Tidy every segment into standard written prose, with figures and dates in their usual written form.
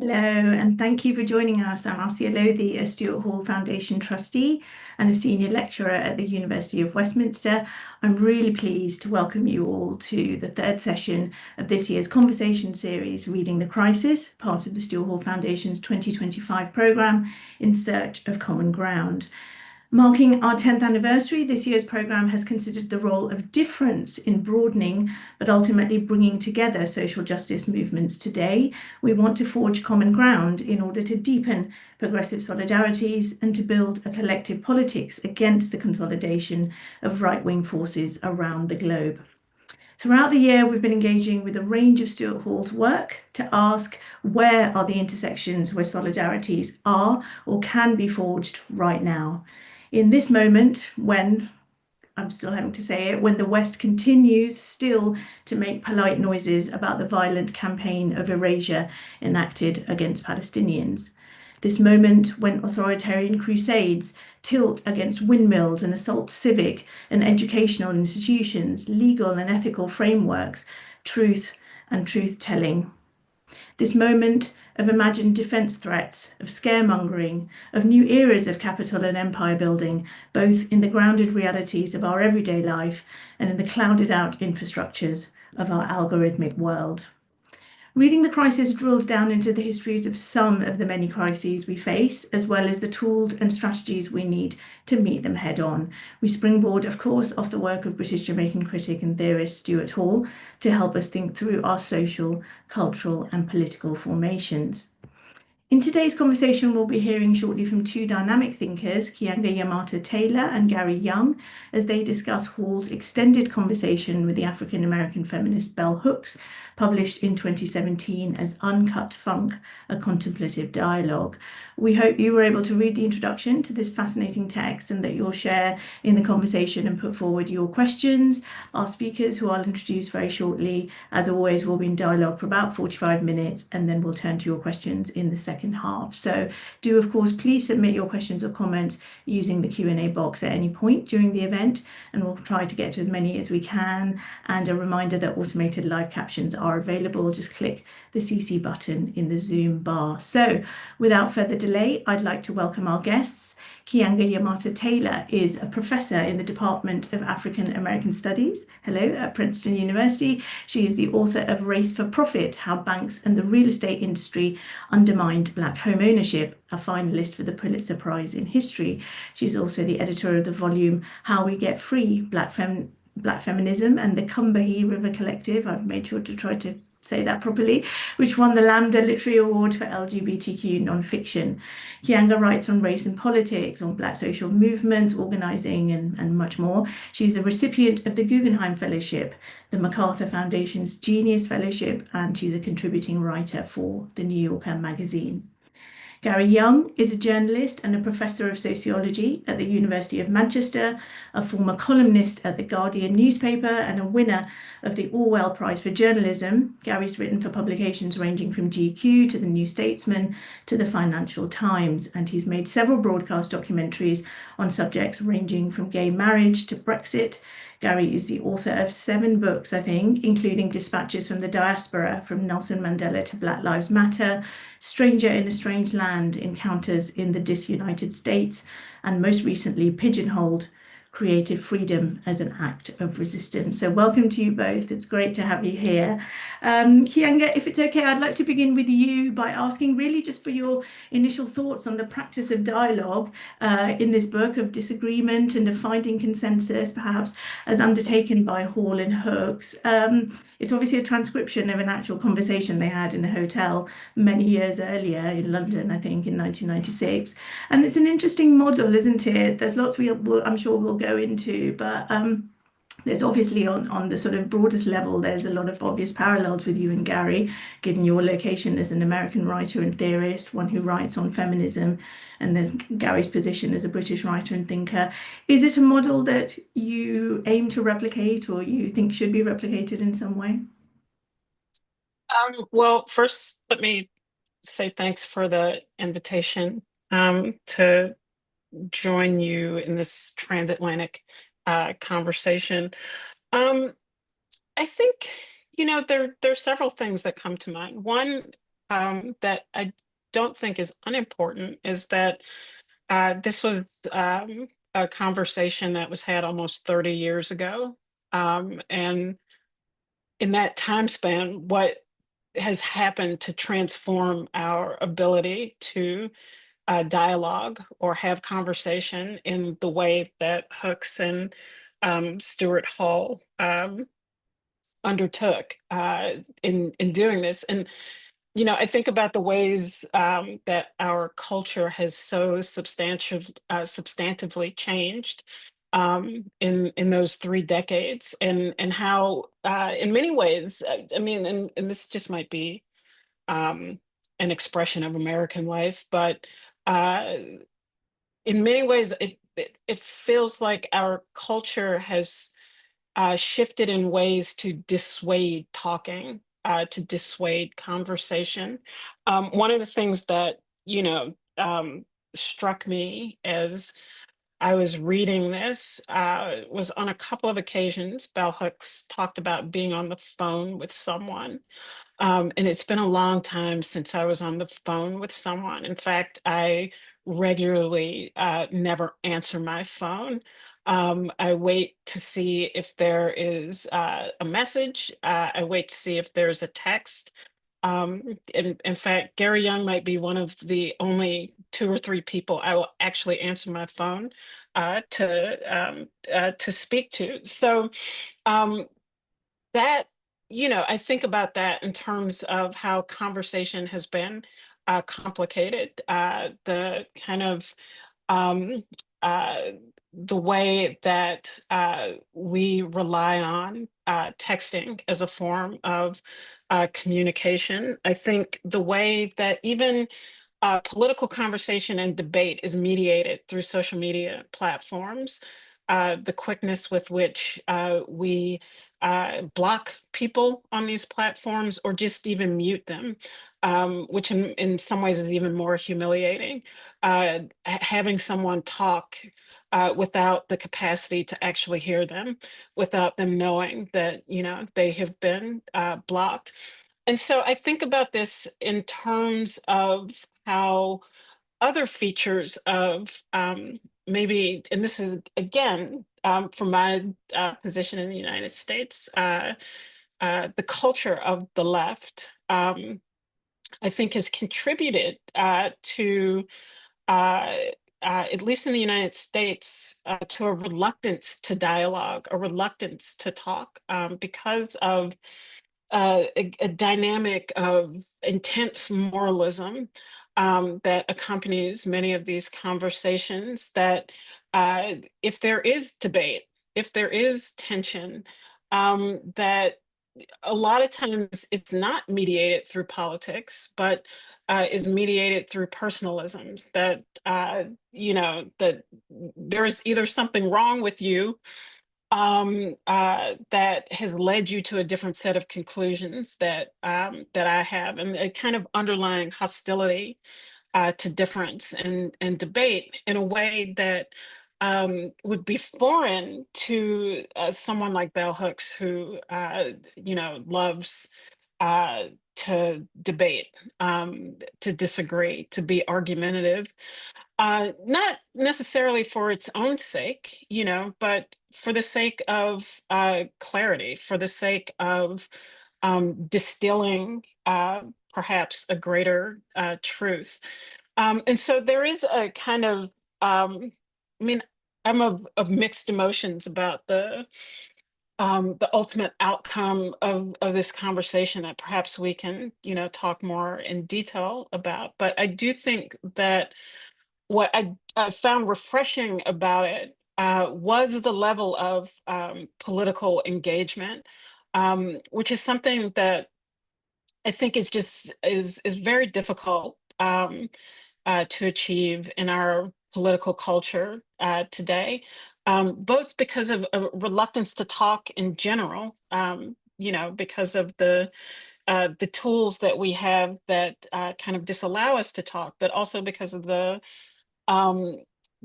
Hello, and thank you for joining us. I'm Aasiya Lodhi, a Stuart Hall Foundation trustee and a senior lecturer at the University of Westminster. I'm really pleased to welcome you all to the third session of this year's conversation series, Reading the Crisis, part of the Stuart Hall Foundation's 2025 programme, In Search of Common Ground. Marking our 10th anniversary, this year's programme has considered the role of difference in broadening, but ultimately bringing together social justice movements today. We want to forge common ground in order to deepen progressive solidarities and to build a collective politics against the consolidation of right-wing forces around the globe. Throughout the year, we've been engaging with a range of Stuart Hall's work to ask where are the intersections where solidarities are or can be forged right now. In this moment, when, I'm still having to say it, when the West continues still to make polite noises about the violent campaign of erasure enacted against Palestinians. This moment when authoritarian crusades tilt against windmills and assault civic and educational institutions, legal and ethical frameworks, truth and truth-telling. This moment of imagined defence threats, of scaremongering, of new eras of capital and empire building, both in the grounded realities of our everyday life and in the clouded out infrastructures of our algorithmic world. Reading the Crisis drills down into the histories of some of the many crises we face, as well as the tools and strategies we need to meet them head on. We springboard, of course, off the work of British Jamaican critic and theorist Stuart Hall to help us think through our social, cultural and political formations. In today's conversation, we'll be hearing shortly from two dynamic thinkers, Keeanga-Yamahtta Taylor and Gary Younge, as they discuss Hall's extended conversation with the African-American feminist Bell Hooks, published in 2017 as Uncut Funk, a Contemplative Dialogue. We hope you were able to read the introduction to this fascinating text and that you'll share in the conversation and put forward your questions. Our speakers, who I'll introduce very shortly, as always, will be in dialogue for about 45 minutes, and then we'll turn to your questions in the second half. So do, of course, please submit your questions or comments using the Q&A box at any point during the event, and we'll try to get to as many as we can. And a reminder that automated live captions are available. Just click the CC button in the Zoom bar. So without further delay, I'd like to welcome our guests. Keeanga-Yamahtta Taylor is a professor in the Department of African American Studies, at Princeton University. She is the author of Race for Profit, How Banks and the Real Estate Industry Undermined Black Home Ownership, a finalist for the Pulitzer Prize in History. She's also the editor of the volume How We Get Free, Black Feminism and the Combahee River Collective. I've made sure to try to say that properly, which won the Lambda Literary Award for LGBTQ nonfiction. Keeanga writes on race and politics, on Black social movements, organising, and much more. She's a recipient of the Guggenheim Fellowship, the MacArthur Foundation's Genius Fellowship, and she's a contributing writer for The New Yorker magazine. Gary Younge is a journalist and a professor of sociology at the University of Manchester, a former columnist at the Guardian newspaper and a winner of the Orwell Prize for Journalism. Gary's written for publications ranging from GQ to the New Statesman to the Financial Times, and he's made several broadcast documentaries on subjects ranging from gay marriage to Brexit. Gary is the author of 7 books, I think, including Dispatches from the Diaspora, From Nelson Mandela to Black Lives Matter, Stranger in a Strange Land, Encounters in the Disunited States, and most recently, Pigeonholed, Creative Freedom as an Act of Resistance. So welcome to you both. It's great to have you here. Keeanga, if it's okay, I'd like to begin with you by asking really just for your initial thoughts on the practice of dialogue in this book, of disagreement and of finding consensus, perhaps as undertaken by Hall and Hooks. It's obviously a transcription of an actual conversation they had in a hotel many years earlier in London, I think in 1996. And it's an interesting model, isn't it? There's lots I'm sure we'll go into, but there's obviously on the sort of broadest level, there's a lot of obvious parallels with you and Gary, given your location as an American writer and theorist, one who writes on feminism, and there's Gary's position as a British writer and thinker. Is it a model that you aim to replicate or you think should be replicated in some way? Well, first, let me say thanks for the invitation to join you in this transatlantic conversation. I think, there are several things that come to mind. One, that I don't think is unimportant is that this was a conversation that was had almost 30 years ago. And in that time span, what has happened to transform our ability to dialogue or have conversation in the way that Hooks and Stuart Hall undertook in doing this. And I think about the ways that our culture has so substantively changed in those 3 decades, and how, in many ways, I mean, and this just might be an expression of American life, but uh, in many ways, it feels like our culture has shifted in ways to dissuade talking, to dissuade conversation. One of the things that, struck me as I was reading this was on a couple of occasions, Bell Hooks talked about being on the phone with someone. And it's been a long time since I was on the phone with someone. In fact, I regularly never answer my phone. I wait to see if there is a message. I wait to see if there's a text. In fact, Gary Young might be one of the only 2 or 3 people I will actually answer my phone to speak to. So um, that, I think about that in terms of how conversation has been complicated. The kind of um, uh, the way that we rely on texting as a form of communication. I think the way that even political conversation and debate is mediated through social media platforms. The quickness with which we block people on these platforms or just even mute them, which in some ways is even more humiliating. Having someone talk without the capacity to actually hear them, without them knowing that, they have been blocked. And so I think about this in terms of how other features of maybe, and this is again from my position in the United States, the culture of the left, I think has contributed to, uh, at least in the United States, to a reluctance to dialogue, a reluctance to talk because of a dynamic of intense moralism that accompanies many of these conversations. That if there is debate, if there is tension, that a lot of times it's not mediated through politics, but is mediated through personalisms. That that there is either something wrong with you that has led you to a different set of conclusions that I have, and a kind of underlying hostility to difference and debate in a way that would be foreign to someone like Bell Hooks, who loves to debate, to disagree, to be argumentative, not necessarily for its own sake, but for the sake of clarity, for the sake of distilling perhaps a greater truth. And so there is a kind of, I mean, I'm of mixed emotions about the ultimate outcome of this conversation that perhaps we can, talk more in detail about. But I do think that what I found refreshing about it was the level of political engagement, which is something that I think is very difficult to achieve in our political culture today, both because of a reluctance to talk in general, because of the tools that we have that kind of disallow us to talk, but also because of um,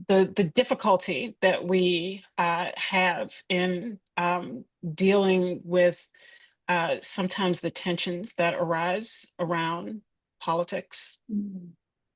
the difficulty that we have in dealing with sometimes the tensions that arise around politics. Mm.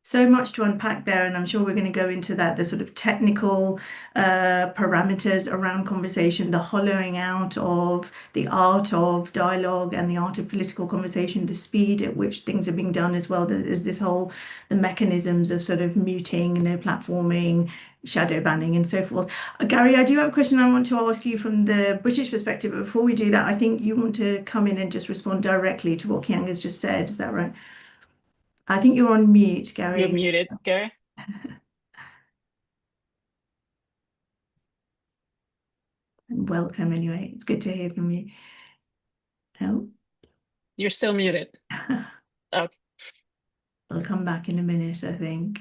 So much to unpack there, and I'm sure we're going to go into that, the sort of technical parameters around conversation, the hollowing out of the art of dialogue and the art of political conversation, the speed at which things are being done, as well as this whole, the mechanisms of sort of muting, no platforming, shadow banning, and so forth. Gary, I do have a question I want to ask you from the British perspective, but before we do that, I think you want to come in and just respond directly to what Keeanga has just said. Is that right? I think you're on mute, You're Gary. muted, Gary. And welcome anyway. It's good to hear from you. Oh, You're still muted. Okay. I'll come back in a minute, I think.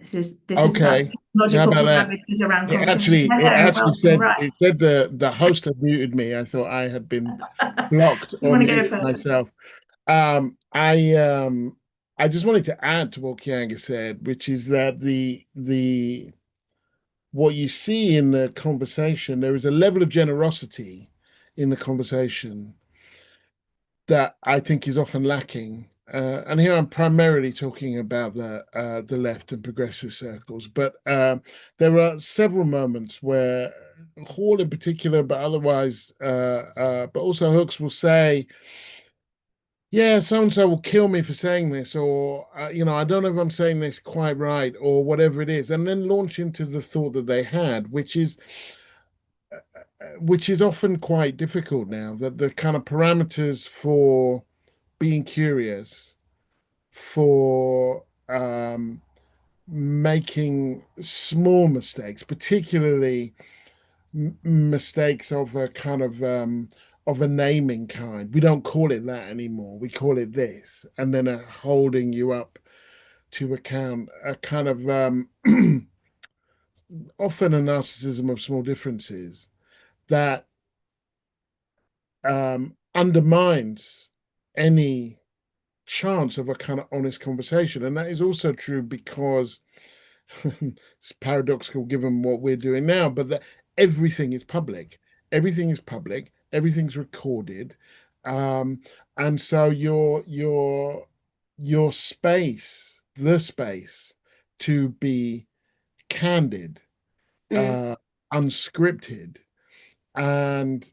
This is about Okay. How logical about that? parameters around It conversation. actually it Hello, actually welcome. said Right. it said the host had muted me. I thought I had been blocked You or want to go muted first? myself. I just wanted to add to what Keeanga said, which is that the what you see in the conversation, there is a level of generosity in the conversation that I think is often lacking. And here I'm primarily talking about the left and progressive circles, but there are several moments where Hall in particular, but otherwise, but also Hooks will say, "Yeah, so and so will kill me for saying this," or I don't know if I'm saying this quite right, or whatever it is, and then launch into the thought that they had, which is often quite difficult now. That the kind of parameters for being curious, for making small mistakes, particularly mistakes of a kind of a naming kind. We don't call it that anymore. We call it this, and then holding you up to account, a kind of often a narcissism of small differences that undermines any chance of a kind of honest conversation. And that is also true because it's paradoxical given what we're doing now, but that everything is public. Everything is public, everything's recorded. Um, and so your space, the space to be candid, Mm, uh, unscripted, and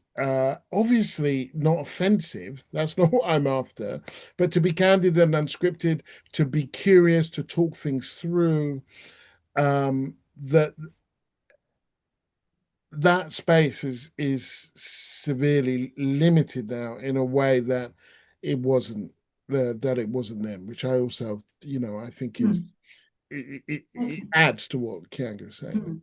obviously not offensive. That's not what I'm after, but to be candid and unscripted, to be curious, to talk things through. That that space is severely limited now in a way that it wasn't that it wasn't then, which I also I think is Hmm. it Okay. adds to what Keeanga was saying. Hmm.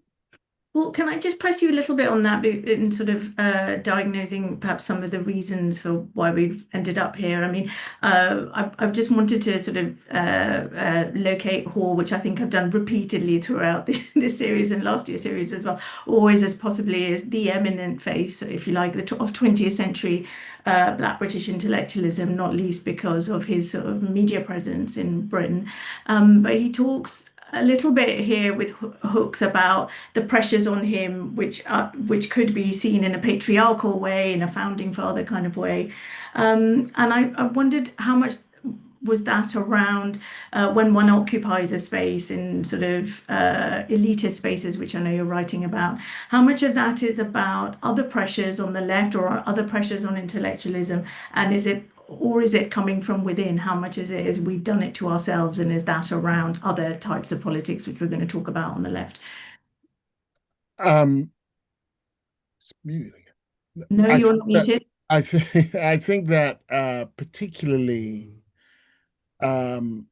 Well, can I just press you a little bit on that in sort of diagnosing perhaps some of the reasons for why we've ended up here? I mean, I've just wanted to sort of locate Hall, which I think I've done repeatedly throughout this series and last year's series as well, always as possibly as the eminent face, if you like, of 20th century Black British intellectualism, not least because of his sort of media presence in Britain. But he talks a little bit here with Hooks about the pressures on him, which could be seen in a patriarchal way, in a founding father kind of way. And I wondered how much was that around when one occupies a space in sort of elitist spaces, which I know you're writing about. How much of that is about other pressures on the left or other pressures on intellectualism, and is it coming from within? How much is we've done it to ourselves, and is that around other types of politics, which we're going to talk about on the left? Um, it's muting. No, I you're think not that muted. I think that um,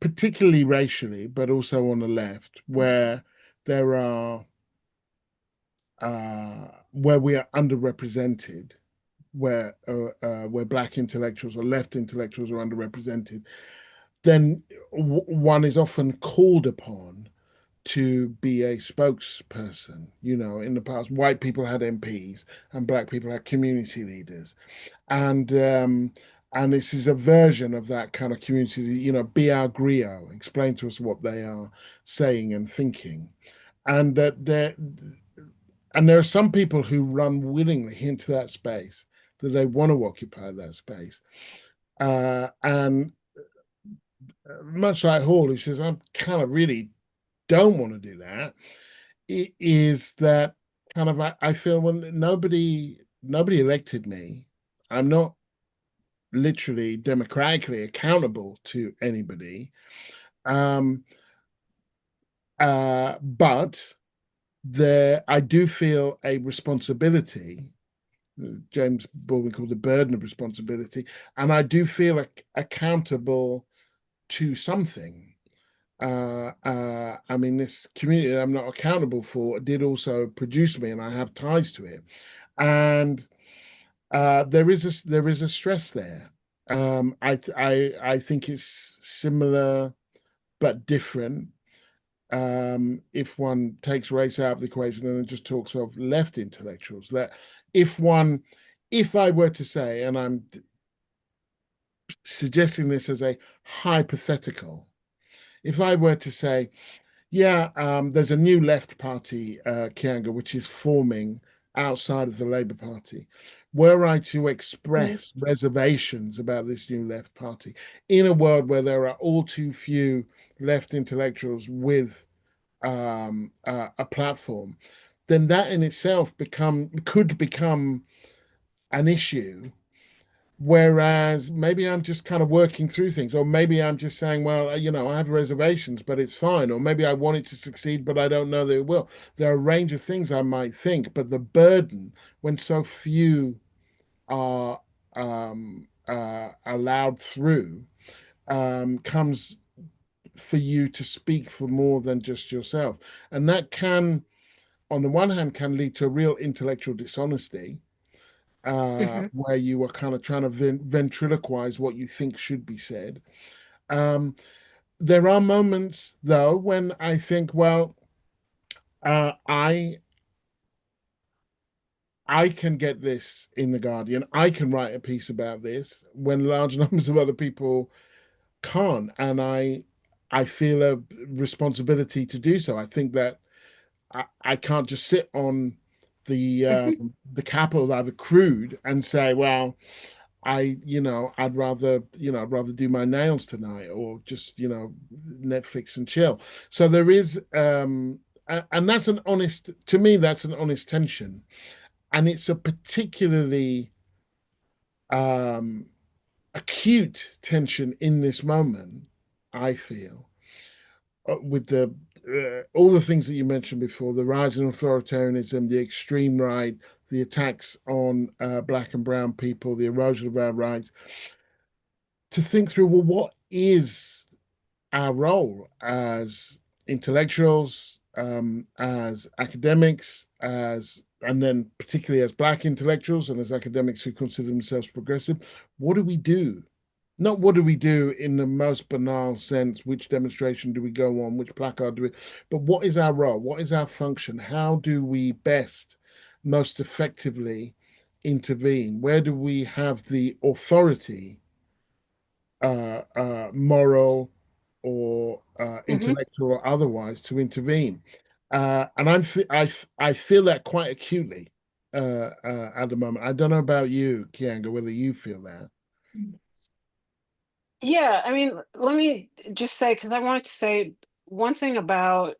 particularly racially, but also on the left, where there are where we are underrepresented, where Black intellectuals or left intellectuals are underrepresented, then one is often called upon to be a spokesperson. In the past, white people had MPs and Black people had community leaders, and this is a version of that kind of community. Be our griot, explain to us what they are saying and thinking, and that there are some people who run willingly into that space. that they want to occupy that space. And much like Hall, who says, I kind of really don't want to do that, it is that kind of, I feel when nobody elected me, I'm not literally democratically accountable to anybody. But I do feel a responsibility. James Baldwin called the burden of responsibility, and I do feel accountable to something. I mean, this community I'm not accountable for did also produce me, and I have ties to it. And there is a stress there. I think it's similar but different. If one takes race out of the equation and just talks of left intellectuals, that if I were to say, and I'm suggesting this as a hypothetical, if I were to say, yeah, there's a new left party, Keeanga, which is forming outside of the Labour Party. Were I to express reservations about this new left party in a world where there are all too few left intellectuals with a platform, then that in itself could become an issue. Whereas maybe I'm just kind of working through things, or maybe I'm just saying, well, I have reservations, but it's fine. Or maybe I want it to succeed, but I don't know that it will. There are a range of things I might think, but the burden when so few are allowed through comes for you to speak for more than just yourself. And that can, on the one hand, can lead to a real intellectual dishonesty, where you are kind of trying to ventriloquize what you think should be said. There are moments, though, when I think, well, I can get this in The Guardian. I can write a piece about this when large numbers of other people can't. And I feel a responsibility to do so. I think that I can't just sit on the capital that I've accrued and say, well, I'd rather do my nails tonight, or just, Netflix and chill. So there is, and that's to me, that's an honest tension. And it's a particularly acute tension in this moment, I feel, with all the things that you mentioned before, the rise in authoritarianism, the extreme right, the attacks on Black and brown people, the erosion of our rights, to think through, well, what is our role as intellectuals, as academics, and then particularly as Black intellectuals and as academics who consider themselves progressive? What do we do? Not what do we do in the most banal sense, which demonstration do we go on, which placard do we, but what is our role? What is our function? How do we best, most effectively intervene? Where do we have the authority, moral or intellectual or otherwise, to intervene? And I feel that quite acutely at the moment. I don't know about you, Keeanga, whether you feel that. Yeah, I mean, let me just say, because I wanted to say one thing about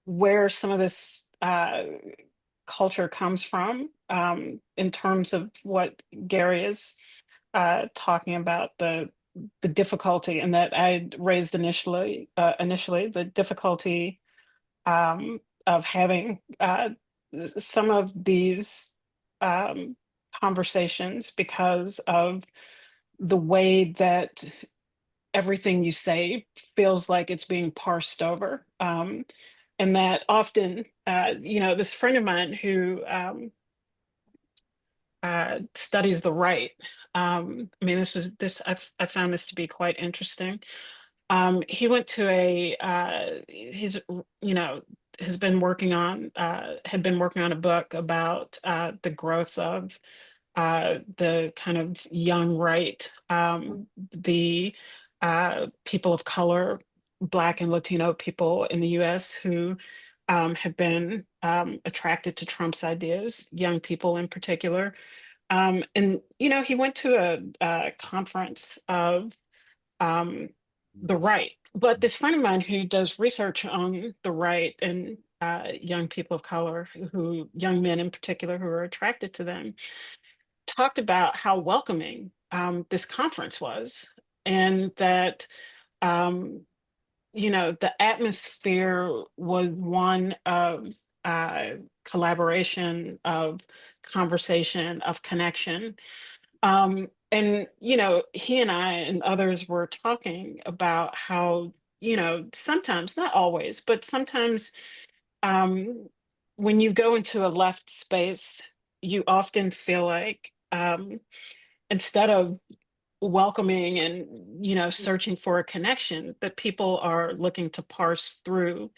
where some of this culture comes from, in terms of what Gary is talking about, the difficulty, and that I raised initially, the difficulty of having some of these conversations because of the way that everything you say feels like it's being parsed over. And that often, this friend of mine who studies the right. I mean, I found this to be quite interesting. He went to has been working on, had been working on a book about the growth of the kind of young right, the people of color, Black and Latino people in the US who have been attracted to Trump's ideas, young people in particular. And, you know, he went to a conference of the right. But this friend of mine who does research on the right and young people of color, young men in particular, who are attracted to them, talked about how welcoming this conference was, and that um, you know, the atmosphere was one of uh, collaboration, of conversation, of connection. And, you know, he and I and others were talking about how, you know, sometimes, not always, but sometimes um, when you go into a left space, you often feel like instead of welcoming and, you know, searching for a connection, that people are looking to parse through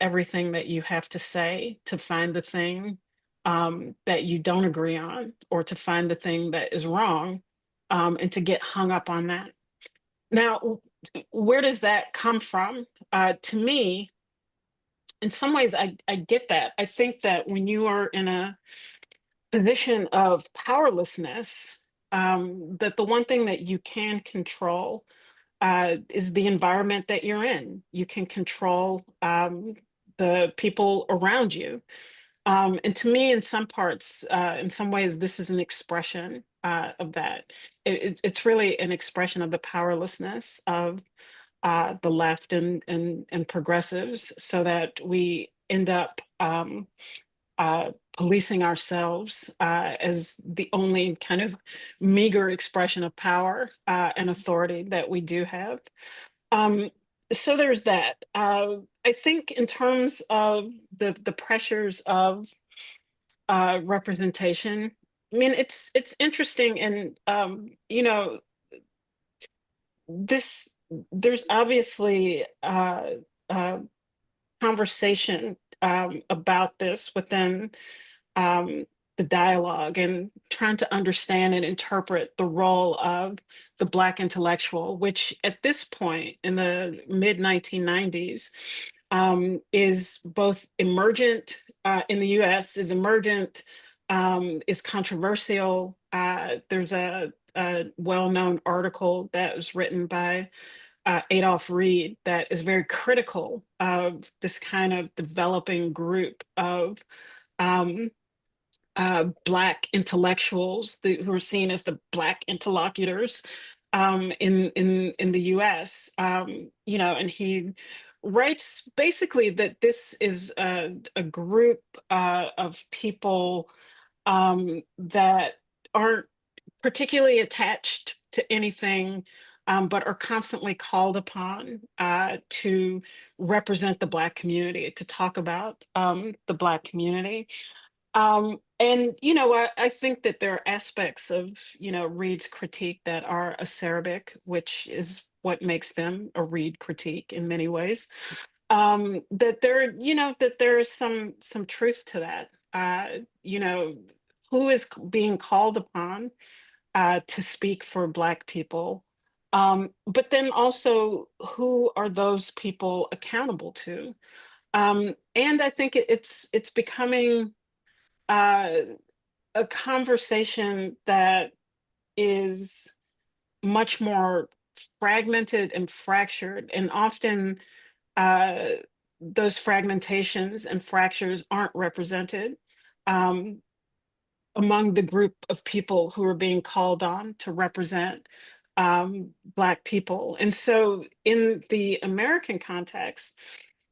everything that you have to say to find the thing that you don't agree on, or to find the thing that is wrong, and to get hung up on that. Now, where does that come from? To me, in some ways, I get that. I think that when you are in a position of powerlessness, that the one thing that you can control is the environment that you're in. You can control the people around you. And to me, in some parts, in some ways, this is an expression of that. It's really an expression of the powerlessness of the left and progressives, so that we end up policing ourselves as the only kind of meager expression of power and authority that we do have. Um, so there's that. I think in terms of the pressures of representation, I mean, it's interesting, and you know, this there's obviously uh, conversation about this within um, the dialogue, and trying to understand and interpret the role of the Black intellectual, which at this point in the mid 1990s is both emergent in the US, is emergent, is controversial. There's a well-known article that was written by Adolph Reed that is very critical of this kind of developing group of um, Black intellectuals who are seen as the Black interlocutors in the U.S. You know, and he writes basically that this is a group of people that aren't particularly attached to anything, but are constantly called upon to represent the Black community, to talk about the Black community. And, you know, I think that there are aspects of, you know, Reed's critique that are acerbic, which is what makes them a Reed critique in many ways. That there, you know, that there is some truth to that. You know, who is being called upon to speak for Black people? But then also, who are those people accountable to? And I think it's becoming uh, a conversation that is much more fragmented and fractured, and often uh, those fragmentations and fractures aren't represented um, among the group of people who are being called on to represent Black people. And so in the American context,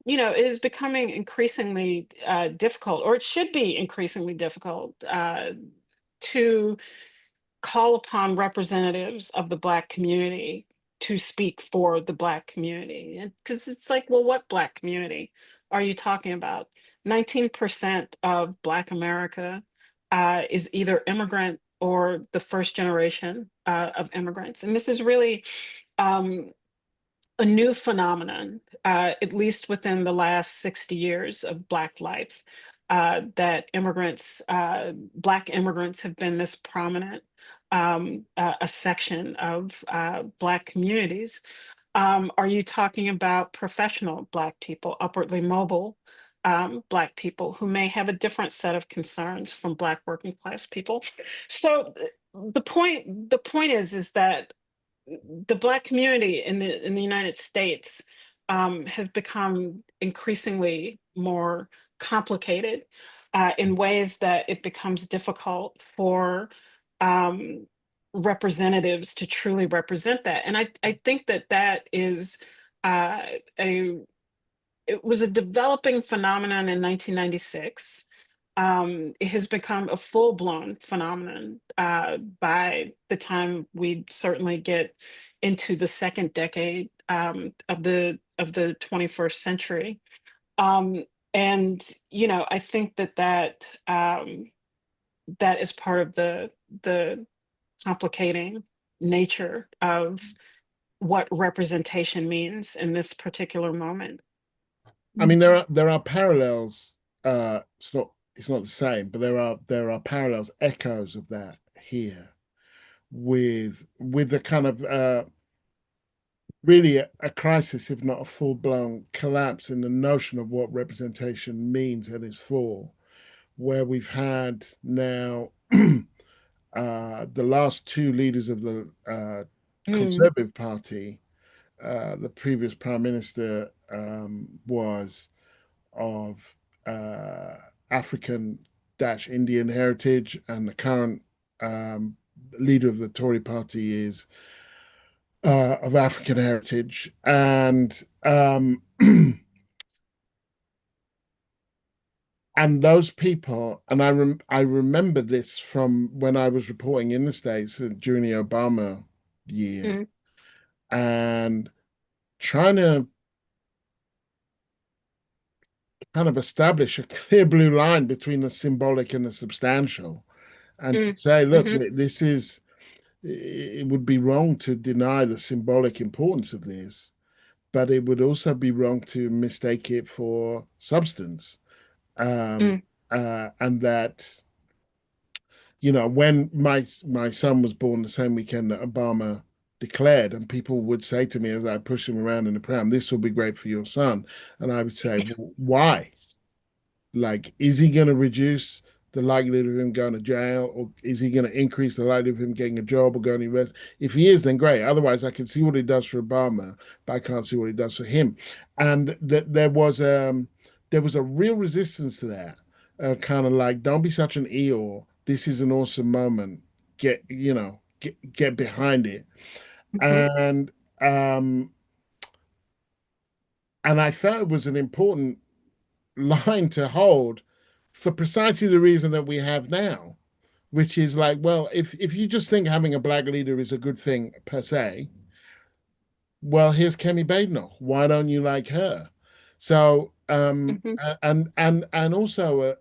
you know, it is becoming increasingly difficult, or it should be increasingly difficult, to call upon representatives of the Black community to speak for the Black community. And because it's like, well, what Black community are you talking about? 19% of Black America is either immigrant or the first generation of immigrants. And this is really um, a new phenomenon, at least within the last 60 years of Black life, that immigrants, Black immigrants, have been this prominent a section of Black communities. Are you talking about professional Black people, upwardly mobile, Black people who may have a different set of concerns from Black working class people. So the point is that the Black community in the United States have become increasingly more complicated in ways that it becomes difficult for representatives to truly represent that. And I think that that is a it was a developing phenomenon in 1996. It has become a full-blown phenomenon by the time we certainly get into the second decade of the 21st century. And I think that is part of the complicating nature of what representation means in this particular moment. I mean, there are parallels. It's not the same, but there are parallels, echoes of that here with the kind of really a crisis, if not a full-blown collapse in the notion of what representation means and is for, where we've had now the last two leaders of the Conservative Party. The previous Prime Minister was of African-Indian heritage, and the current leader of the Tory party is of African heritage. And and those people, and I remember this from when I was reporting in the States during the Obama year, and trying to kind of establish a clear blue line between the symbolic and the substantial, and to say, look, this is, it would be wrong to deny the symbolic importance of this, but it would also be wrong to mistake it for substance. And that, when my son was born the same weekend that Obama declared, and people would say to me as I push him around in the pram, this will be great for your son. And I would say, well, why? Like, is he going to reduce the likelihood of him going to jail, or is he going to increase the likelihood of him getting a job or going to university? If he is, then great. Otherwise, I can see what he does for Obama, but I can't see what he does for him. And there was a real resistance to that, kind of like, don't be such an Eeyore. This is an awesome moment. Get behind it. And I felt it was an important line to hold for precisely the reason that we have now, which is like, well, if you just think having a Black leader is a good thing per se, well, here's Kemi Badenoch. Why don't you like her? So and also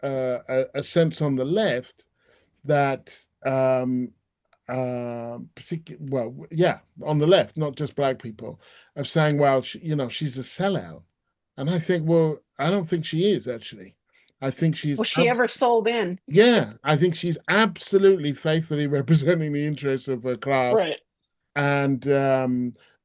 a sense on the left that on the left, not just Black people, of saying, well, she's a sellout. And I think, well, I don't think she is, actually. I think she's... Was she ever sold in? Yeah, I think she's absolutely faithfully representing the interests of her class. Right. And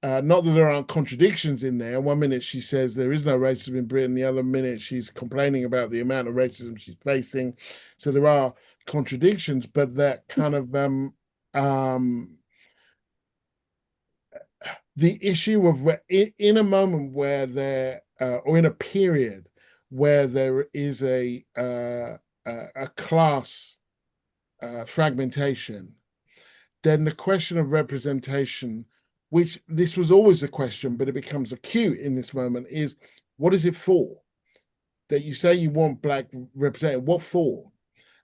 not that there aren't contradictions in there. One minute she says there is no racism in Britain, the other minute she's complaining about the amount of racism she's facing. So there are contradictions, but that kind of the issue of in a moment where there or in a period where there is a class fragmentation, then the question of representation, which this was always a question, but it becomes acute in this moment, is what is it for? That you say you want Black represented, what for?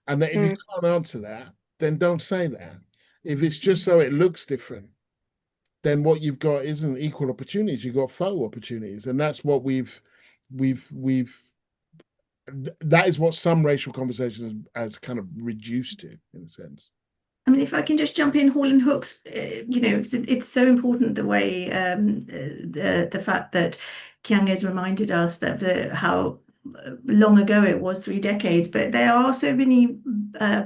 And that if you can't answer that, then don't say that. If it's just so it looks different, then what you've got isn't equal opportunities, you've got faux opportunities. And that's what that is what some racial conversations has kind of reduced to, in a sense. I mean, if I can just jump in, Hall and Hooks, it's so important the way the fact that Keeanga has reminded us that how long ago it was, 3 decades, but there are so many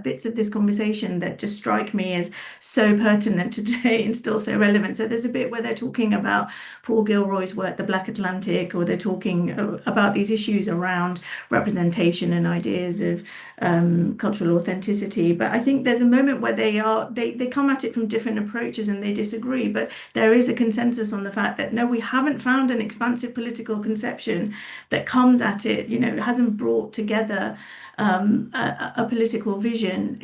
bits of this conversation that just strike me as so pertinent to today and still so relevant. So there's a bit where they're talking about Paul Gilroy's work, The Black Atlantic, or they're talking about these issues around representation and ideas of cultural authenticity. But I think there's a moment where they come at it from different approaches and they disagree, but there is a consensus on the fact that no, we haven't found an expansive political conception that comes at it, it hasn't brought together a political vision.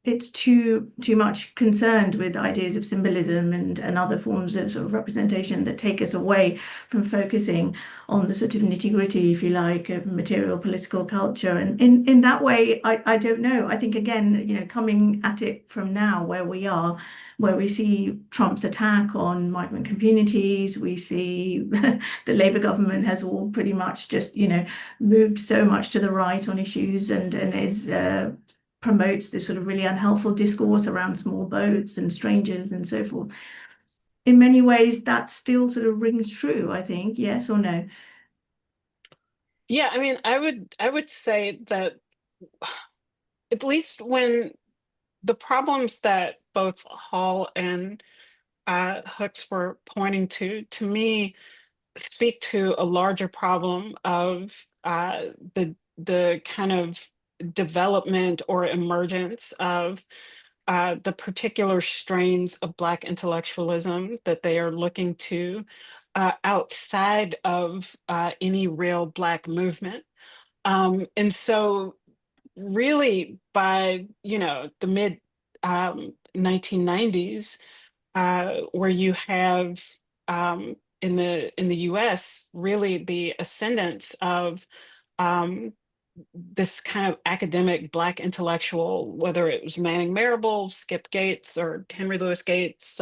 It's too much concerned with ideas of symbolism and other forms of sort of representation that take us away from focusing on the sort of nitty-gritty, if you like, of material political culture. And in that way, I don't know. I think, again, coming at it from now where we are, where we see Trump's attack on migrant communities, we see the Labour government has all pretty much just, moved so much to the right on issues and is promotes this sort of really unhelpful discourse around small boats and strangers and so forth. In many ways, that still sort of rings true, I think. Yes or no? Yeah, I mean, I would say that at least when the problems that both Hall and Hooks were pointing to me, speak to a larger problem of the kind of development or emergence of the particular strains of Black intellectualism that they are looking to outside of any real Black movement. And so really by, the mid 1990s, where you have in the US really the ascendance of this kind of academic Black intellectual, whether it was Manning Marable, Skip Gates, or Henry Louis Gates,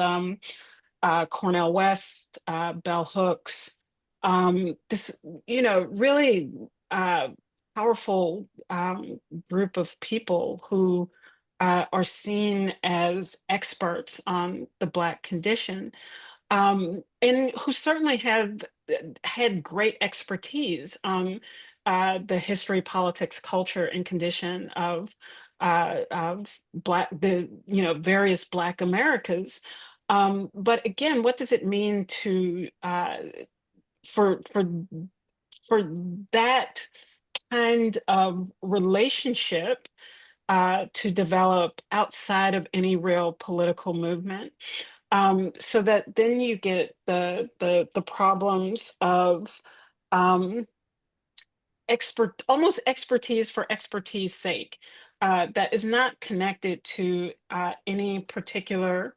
Cornell West, Bell Hooks, this, really powerful group of people who are seen as experts on the Black condition, and who certainly have had great expertise on the history, politics, culture, and condition of various Black Americas. But again, what does it mean to for that kind of relationship to develop outside of any real political movement? So that then you get the problems of almost expertise for expertise sake, that is not connected to any particular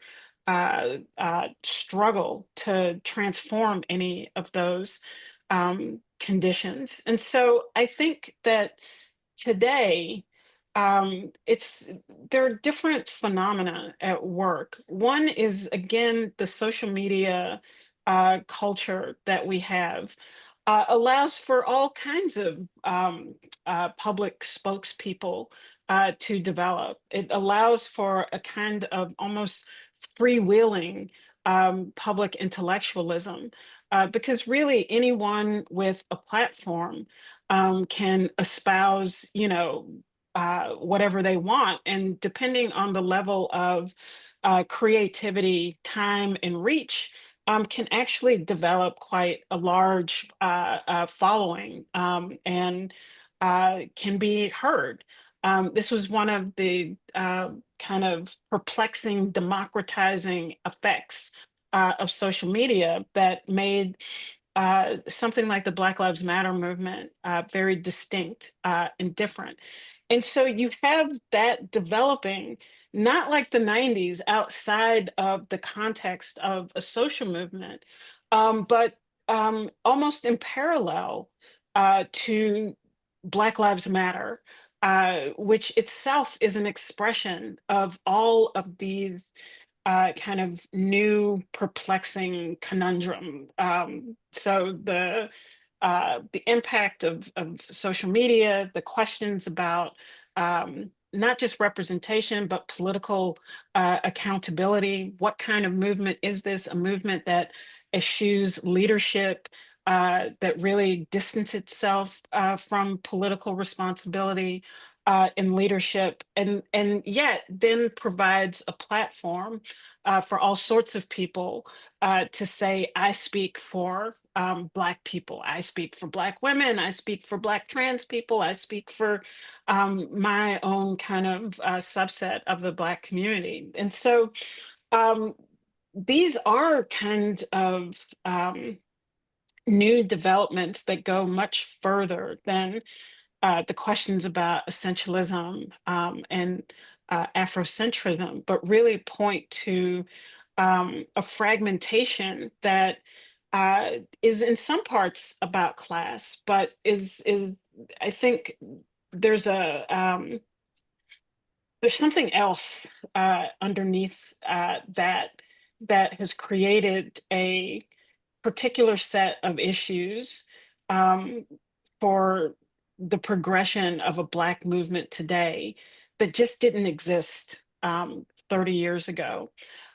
struggle to transform any of those conditions. And so I think that today, there are different phenomena at work. One is, again, the social media culture that we have allows for all kinds of public spokespeople to develop. It allows for a kind of almost freewheeling public intellectualism, because really anyone with a platform can espouse, whatever they want. And depending on the level of creativity, time, and reach, can actually develop quite a large following, and can be heard. This was one of the kind of perplexing, democratizing effects of social media that made something like the Black Lives Matter movement very distinct and different. And so you have that developing, not like the 90s outside of the context of a social movement, but almost in parallel to Black Lives Matter, which itself is an expression of all of these kind of new perplexing conundrum. So the impact of social media, the questions about not just representation, but political accountability. What kind of movement is this? A movement that eschews leadership, that really distance itself from political responsibility in leadership, and yet then provides a platform for all sorts of people to say, I speak for Black people, I speak for Black women, I speak for Black trans people, I speak for my own kind of subset of the Black community. And so um, these are kind of new developments that go much further than the questions about essentialism and Afrocentrism, but really point to a fragmentation that is in some parts about class, but is I think there's a there's something else underneath that has created a particular set of issues um, for the progression of a Black movement today that just didn't exist 30 years ago.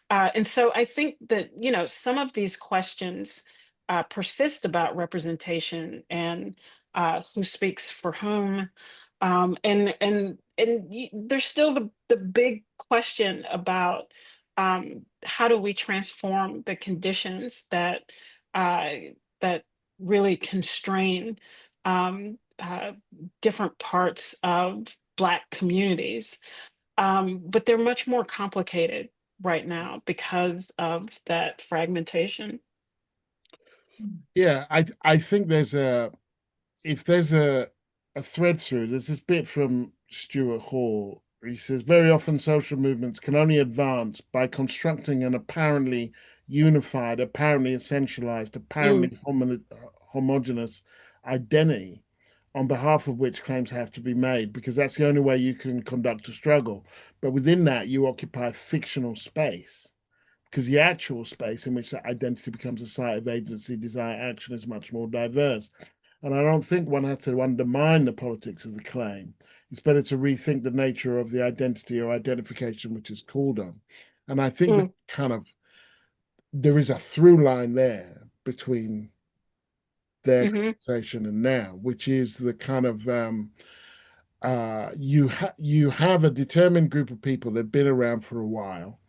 And so I think that, you know, some of these questions persist about representation and who speaks for whom. There's still the big question about how do we transform the conditions uh, that really constrain uh, different parts of Black communities. But they're much more complicated right now because of that fragmentation. Yeah, I think there's a if there's a thread through, there's this bit from Stuart Hall. He says, very often social movements can only advance by constructing an apparently unified, apparently essentialized, Mm, apparently homogeneous identity on behalf of which claims have to be made, because that's the only way you can conduct a struggle. But within that, you occupy fictional space, because the actual space in which that identity becomes a site of agency, desire, action is much more diverse. And I don't think one has to undermine the politics of the claim. It's better to rethink the nature of the identity or identification which is called on. And I think that mm, kind of there is a through line there between their mhm, conversation and now, which is the kind of you have a determined group of people that've been around for a while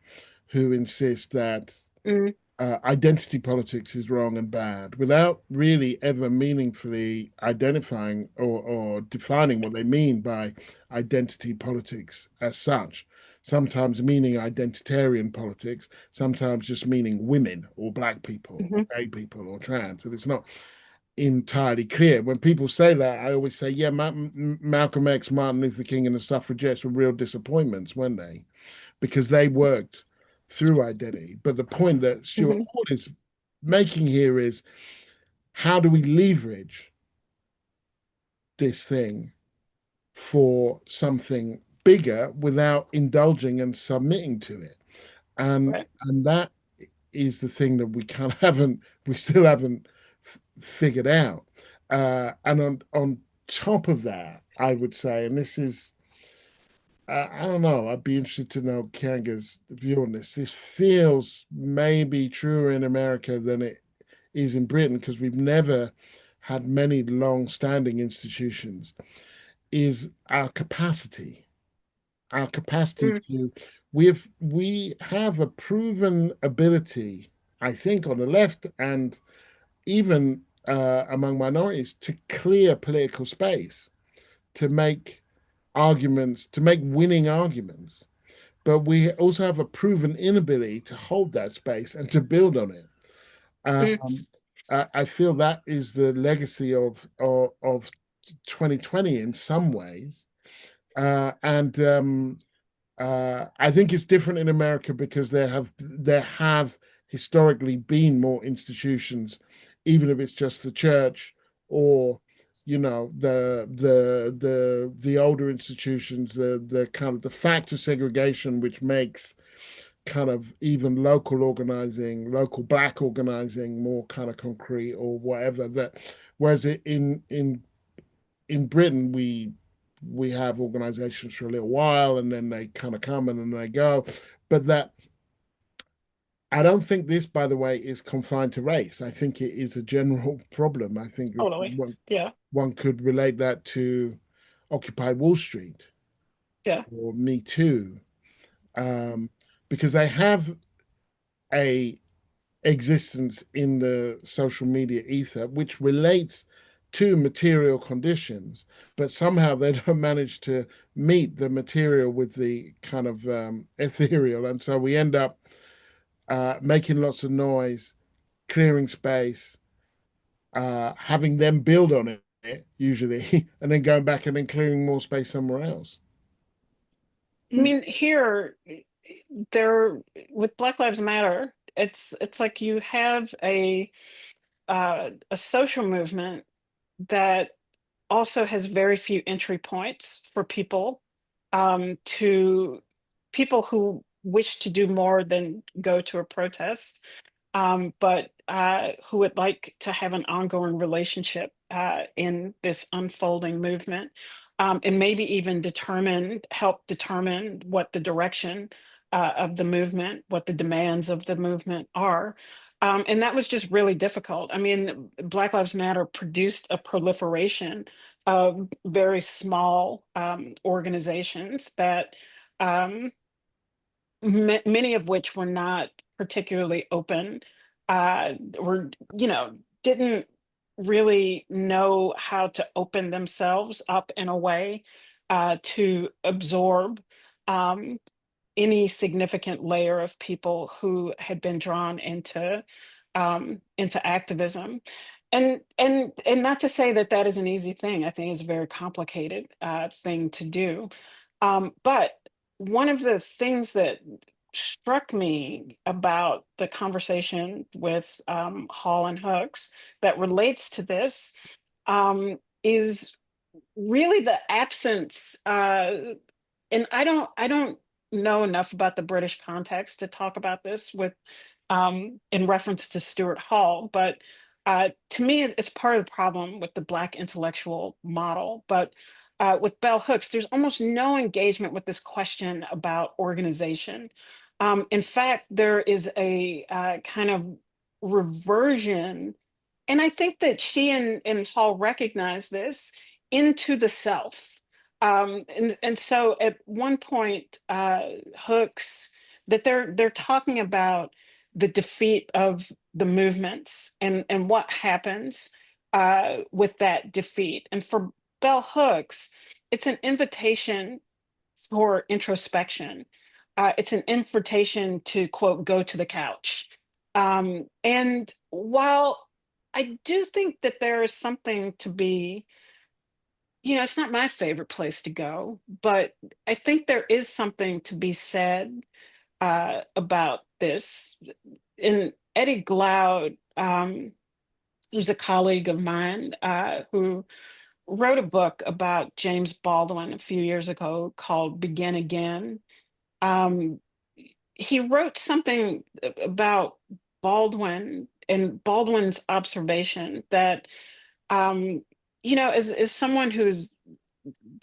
who insist that mm, identity politics is wrong and bad without really ever meaningfully identifying or defining what they mean by identity politics as such. Sometimes meaning identitarian politics, sometimes just meaning women or Black people or mhm, gay people or trans. And it's not entirely clear. When people say that, I always say, yeah, Malcolm X, Martin Luther King, and the suffragettes were real disappointments, weren't they? Because they worked through identity. But the point that Stuart mhm, Hall is making here is how do we leverage this thing for something bigger without indulging and submitting to it? right. And that is the thing that we still haven't figured out. And on top of that, I would say, and this is I don't know. I'd be interested to know Keeanga's view on this. This feels maybe truer in America than it is in Britain because we've never had many long-standing institutions. Is our capacity Mm, to we have a proven ability, I think, on the left and even among minorities to clear political space, to make arguments, to make winning arguments, but we also have a proven inability to hold that space and to build on it. mm, Um, I feel that is the legacy of 2020 in some ways, and I think it's different in America because there have historically been more institutions, even if it's just the church or the older institutions, the kind of the fact of segregation, which makes kind of even local organizing, local Black organizing more kind of concrete or whatever. That whereas in Britain we have organizations for a little while and then they kind of come and then they go, but that I don't think this, by the way, is confined to race. I think it is a general problem. I think Totally. Yeah. one could relate that to Occupy Wall Street Yeah. or Me Too, because they have a existence in the social media ether, which relates to material conditions, but somehow they don't manage to meet the material with the kind of ethereal. And so we end up making lots of noise, clearing space, having them build on it usually, and then going back and then clearing more space somewhere else. I mean, here, there with Black Lives Matter, it's like you have a social movement that also has very few entry points for to people who wish to do more than go to a protest, but who would like to have an ongoing relationship in this unfolding movement, and maybe even help determine what the direction of the movement, what the demands of the movement are. And that was just really difficult. I mean, Black Lives Matter produced a proliferation of very small organizations that many of which were not particularly open, or didn't really know how to open themselves up in a way to absorb um, any significant layer of people who had been drawn into activism. And not to say that that is an easy thing. I think it's a very complicated thing to do. But one of the things that struck me about the conversation with Hall and Hooks that relates to this is really the absence. And I don't know enough about the British context to talk about this with in reference to Stuart Hall, but to me, it's part of the problem with the Black intellectual model. But with Bell Hooks, there's almost no engagement with this question about organization. In fact, there is a kind of reversion, and I think that she and Hall recognize this, into the self. And so at one point, Hooks, that they're talking about the defeat of the movements and what happens with that defeat. And for Bell Hooks, it's an invitation for introspection. It's an invitation to, quote, go to the couch. And while I do think that there is something to be, it's not my favorite place to go, but I think there is something to be said about this. And Eddie Glaude, who's a colleague of mine, who wrote a book about James Baldwin a few years ago called Begin Again. Um, he wrote something about Baldwin and Baldwin's observation that, as someone who's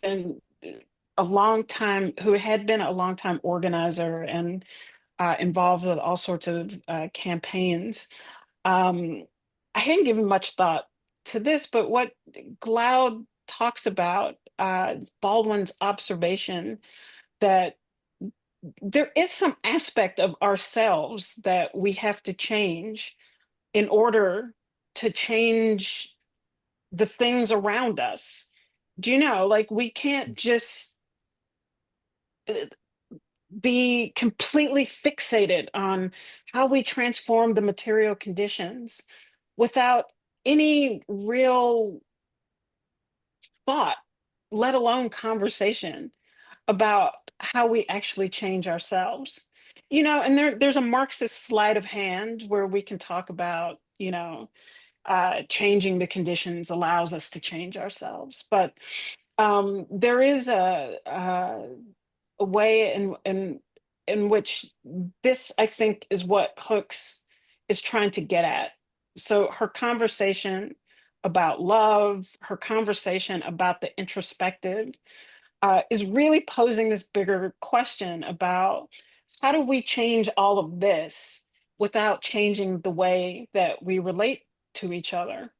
been who had been a long time organizer and involved with all sorts of campaigns. I hadn't given much thought to this, but what Glaude talks about, Baldwin's observation that there is some aspect of ourselves that we have to change in order to change the things around us. Do you know, like we can't just be completely fixated on how we transform the material conditions without any real thought, let alone conversation about how we actually change ourselves. And there's a Marxist sleight of hand where we can talk about, changing the conditions allows us to change ourselves. But there is a way in which this, I think, is what Hooks is trying to get at. So her conversation about love, her conversation about the introspective, is really posing this bigger question about how do we change all of this without changing the way that we relate to each other?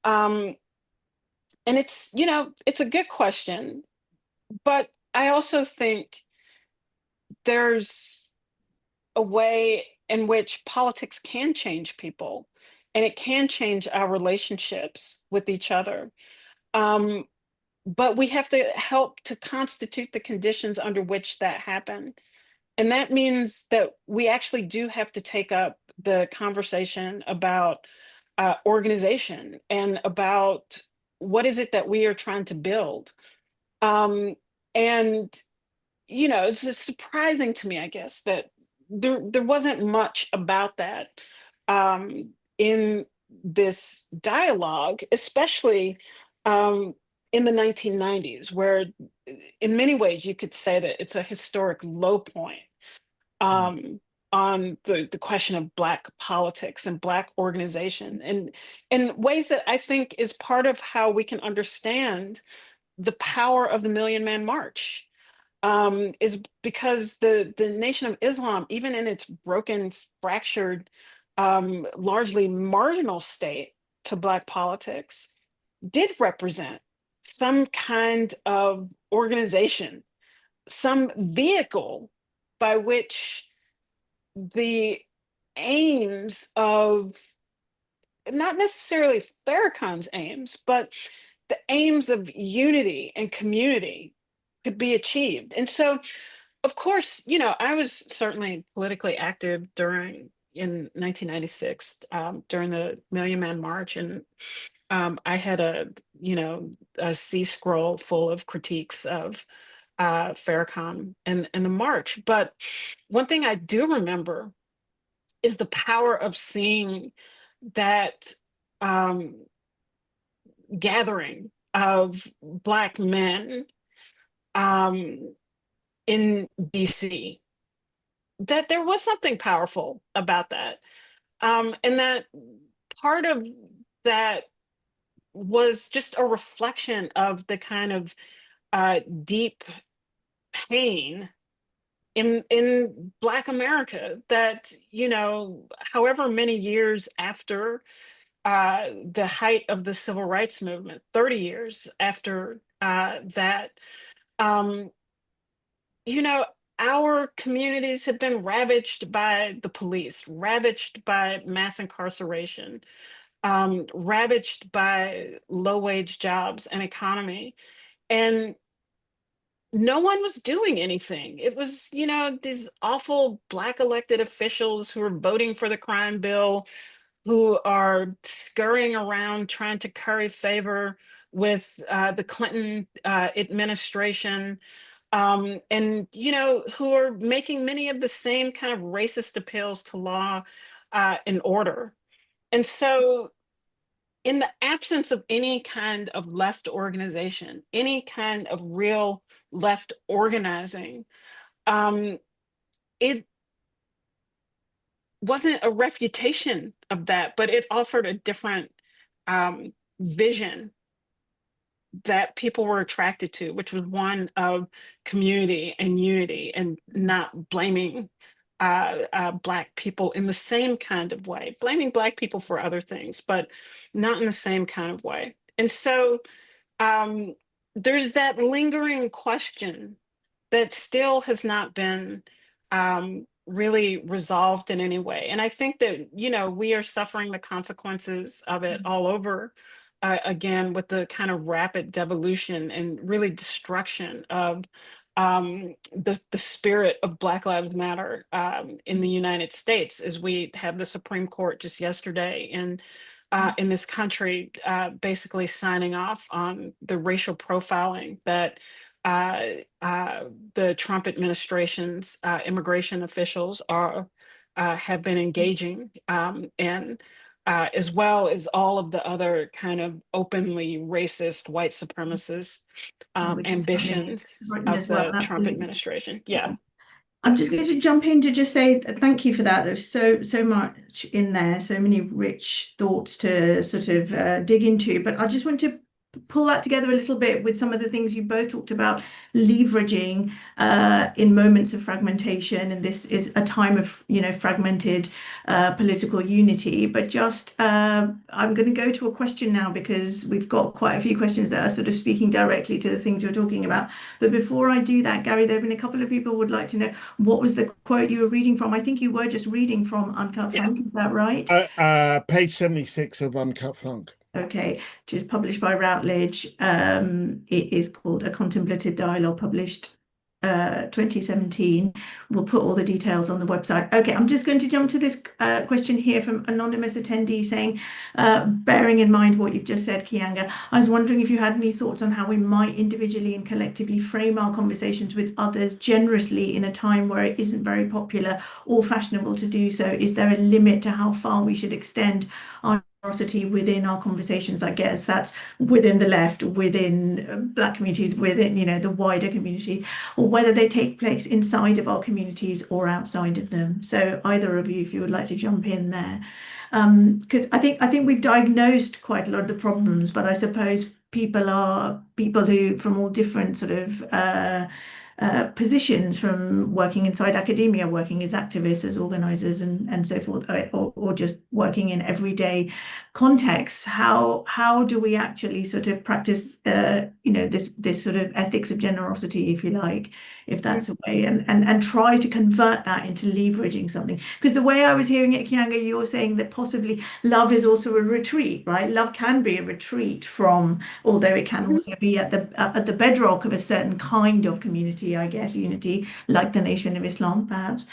And it's, it's a good question, but I also think there's a way in which politics can change people, and it can change our relationships with each other. But we have to help to constitute the conditions under which that happen. And that means that we actually do have to take up the conversation about organization and about what is it that we are trying to build. And it's just surprising to me, I guess, that there wasn't much about that in this dialogue, especially in the 1990s, where in many ways you could say that it's a historic low point on the question of Black politics and Black organization, and in ways that I think is part of how we can understand the power of the Million Man March. Is because the Nation of Islam, even in its broken, fractured, largely marginal state to Black politics, did represent some kind of organization, some vehicle by which the aims of, not necessarily Farrakhan's aims, but the aims of unity and community could be achieved. And so, of course, I was certainly politically active in 1996 during the Million Man March, and I had a C-scroll full of critiques of Farrakhan and the march. But one thing I do remember is the power of seeing that gathering of Black men in DC, that there was something powerful about that. And that part of that was just a reflection of the kind of deep pain in Black America that, however many years after the height of the civil rights movement, 30 years after that, our communities have been ravaged by the police, ravaged by mass incarceration, ravaged by low-wage jobs and economy. And no one was doing anything. It was, these awful Black elected officials who are voting for the crime bill, who are scurrying around trying to curry favor with the Clinton administration, and who are making many of the same kind of racist appeals to law and order. And so, in the absence of any kind of left organization, any kind of real left organizing, it wasn't a refutation of that, but it offered a different vision that people were attracted to, which was one of community and unity, and not blaming Black people in the same kind of way, blaming Black people for other things, but not in the same kind of way. And so there's that lingering question that still has not been really resolved in any way. And I think that, we are suffering the consequences of it all over again, with the kind of rapid devolution and really destruction of the spirit of Black Lives Matter in the United States, as we have the Supreme Court just yesterday in this country basically signing off on the racial profiling that the Trump administration's immigration officials have been engaging in. As well as all of the other kind of openly racist white supremacist ambitions of the Trump administration. Yeah. I'm just going to jump in to just say thank you for that. There's so much in there, so many rich thoughts to sort of dig into. But I just want to pull that together a little bit with some of the things you both talked about, leveraging in moments of fragmentation, and this is a time of, you know, fragmented political unity. But just I'm going to go to a question now, because we've got quite a few questions that are sort of speaking directly to the things you're talking about. But before I do that, Gary, there have been a couple of people who would like to know, what was the quote you were reading from? I think you were just reading from Uncut Funk, is that right? Page 76 of Uncut Funk. Okay, which is published by Routledge. It is called A Contemplative Dialogue, published 2017. We'll put all the details on the website. Okay, I'm just going to jump to this question here from anonymous attendee saying, bearing in mind what you've just said, Keeanga, I was wondering if you had any thoughts on how we might individually and collectively frame our conversations with others generously in a time where it isn't very popular or fashionable to do so. Is there a limit to how far we should extend our generosity within our conversations? I guess that's within the left, within Black communities, within, you know, the wider community, or whether they take place inside of our communities or outside of them. So either of you, if you would like to jump in there, because I think we've diagnosed quite a lot of the problems, but I suppose people who from all different sort of positions, from working inside academia, working as activists, as organizers, and so forth, or just working in everyday contexts. How do we actually sort of practice, you know, this sort of ethics of generosity, if you like, if that's a way, and try to convert that into leveraging something? Because the way I was hearing it, Keeanga, you're saying that possibly love is also a retreat, right? Love can be a retreat from, although it can also be at the bedrock of a certain kind of community, I guess, unity, like the Nation of Islam, perhaps,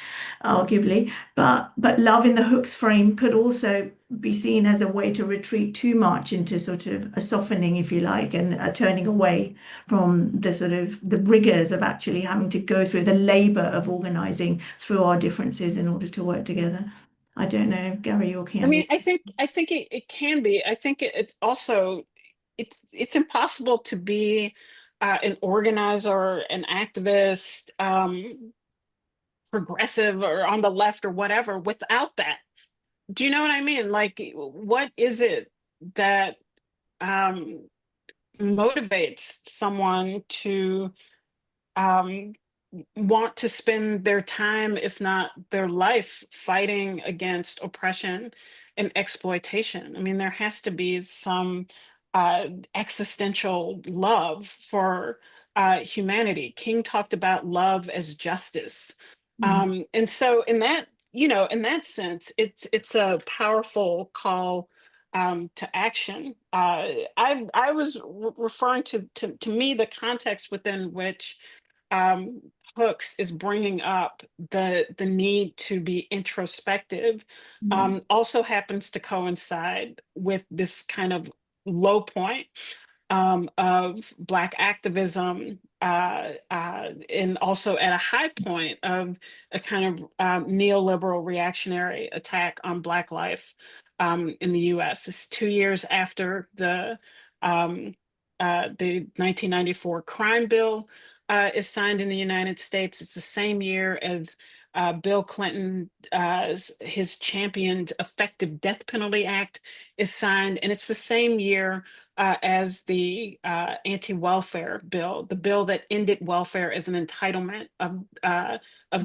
arguably. But love in the Hooks frame could also be seen as a way to retreat too much into sort of a softening, if you like, and a turning away from the sort of the rigors of actually having to go through the labor of organizing through our differences in order to work together. I don't know, Gary or Keeanga. I mean, I think it can be. I think it's also it's impossible to be an organizer, an activist, progressive, or on the left or whatever without that. Do you know what I mean? Like, what is it that motivates someone to um, want to spend their time, if not their life, fighting against oppression and exploitation? I mean, there has to be some existential love for humanity. King talked about love as justice. And so in that, you know, in that sense, it's a powerful call to action. I was referring to me the context within which um, Hooks is bringing up the need to be introspective, also happens to coincide with this kind of low point of Black activism, and also at a high point of a kind of neoliberal reactionary attack on Black life in the U.S. It's 2 years after the 1994 crime bill is signed in the United States. It's the same year as Bill Clinton, his championed Effective Death Penalty Act is signed, and it's the same year as the anti-welfare bill, the bill that ended welfare as an entitlement of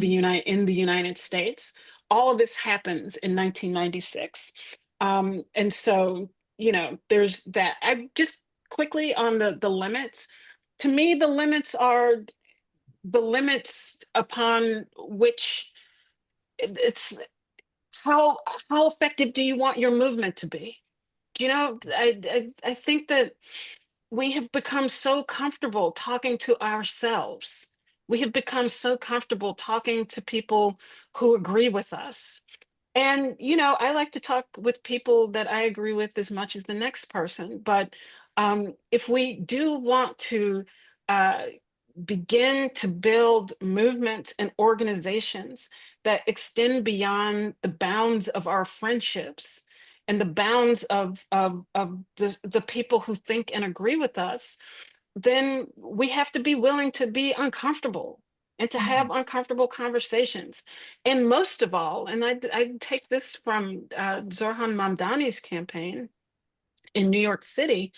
in the United States. All of this happens in 1996, and so, you know, there's that. I just quickly on the limits. To me, the limits are the limits upon which it's how effective do you want your movement to be? Do you know, I think that we have become so comfortable talking to ourselves. We have become so comfortable talking to people who agree with us. And, you know, I like to talk with people that I agree with as much as the next person. But if we do want to uh, begin to build movements and organizations that extend beyond the bounds of our friendships and the bounds of the people who think and agree with us, then we have to be willing to be uncomfortable and to have uncomfortable conversations. And most of all, and I take this from Zorhan Mamdani's campaign in New York City,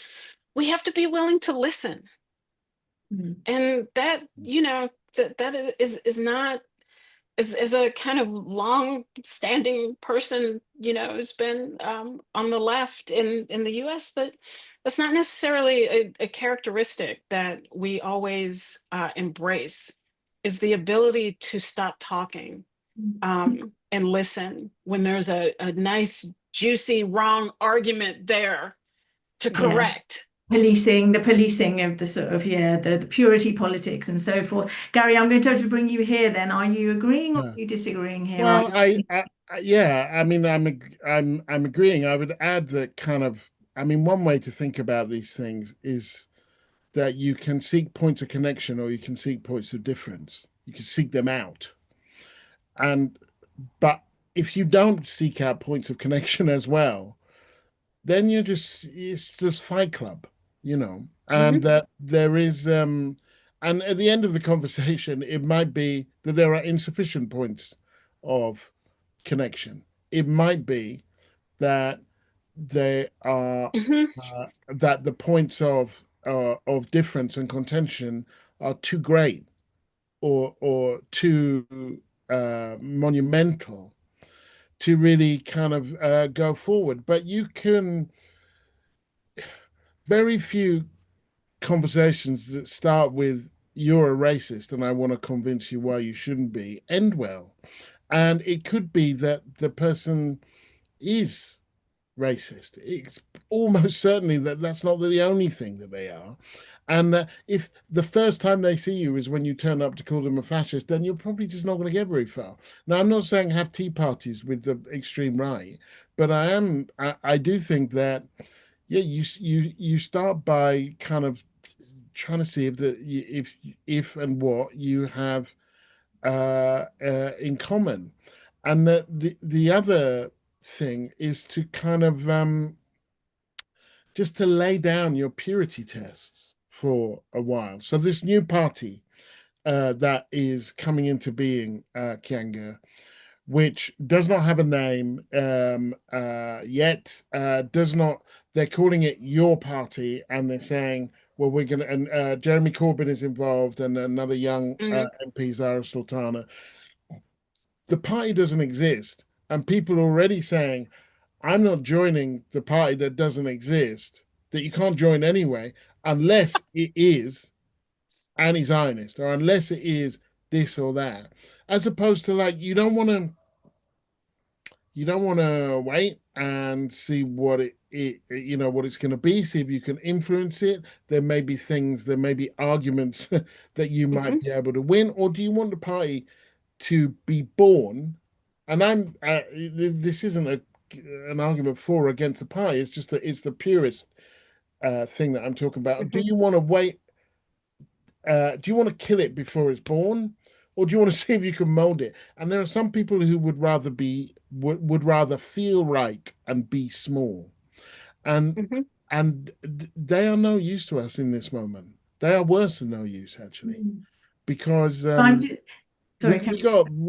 we have to be willing to listen. And that, that is not, as a kind of long-standing person, who's been on the left in the U.S., that's not necessarily a characteristic that we always embrace, is the ability to stop talking and listen when there's a nice, juicy, wrong argument there to correct. The policing of the sort of, the purity politics and so forth. Gary, I'm going to bring you here then. Are you agreeing or are you disagreeing here? Well, yeah, I mean, I'm agreeing. I would add that kind of, I mean, one way to think about these things is that you can seek points of connection or you can seek points of difference. You can seek them out. But if you don't seek out points of connection as well, then it's just Fight Club, and that there is, and at the end of the conversation, it might be that there are insufficient points of connection. It might be that they are that the points of difference and contention are too great or too monumental to really kind of go forward. But very few conversations that start with "you're a racist and I want to convince you why you shouldn't be" end well. And it could be that the person is racist. It's almost certainly that's not the only thing that they are. And if the first time they see you is when you turn up to call them a fascist, then you're probably just not going to get very far. Now, I'm not saying have tea parties with the extreme right, but I do think that, yeah, you start by kind of trying to see if and what you have in common. And the other thing is to kind of just to lay down your purity tests for a while. So this new party that is coming into being, Keeanga, which does not have a name yet, does not. They're calling it Your Party, and they're saying, well, we're going to, and Jeremy Corbyn is involved, and another young MP, Zara Sultana. The party doesn't exist, and people are already saying, I'm not joining the party that doesn't exist, that you can't join anyway, unless it is anti-Zionist or unless it is this or that, as opposed to, like, you don't want to wait and see what what it's going to be, see if you can influence it. There may be arguments that you might be able to win. Or do you want the party to be born? And this isn't an argument for or against the party. It's just that it's the purest thing that I'm talking about. Do you want to wait? Do you want to kill it before it's born, or do you want to see if you can mold it? And there are some people who would rather feel right and be small, and they are no use to us in this moment. They are worse than no use, actually, because we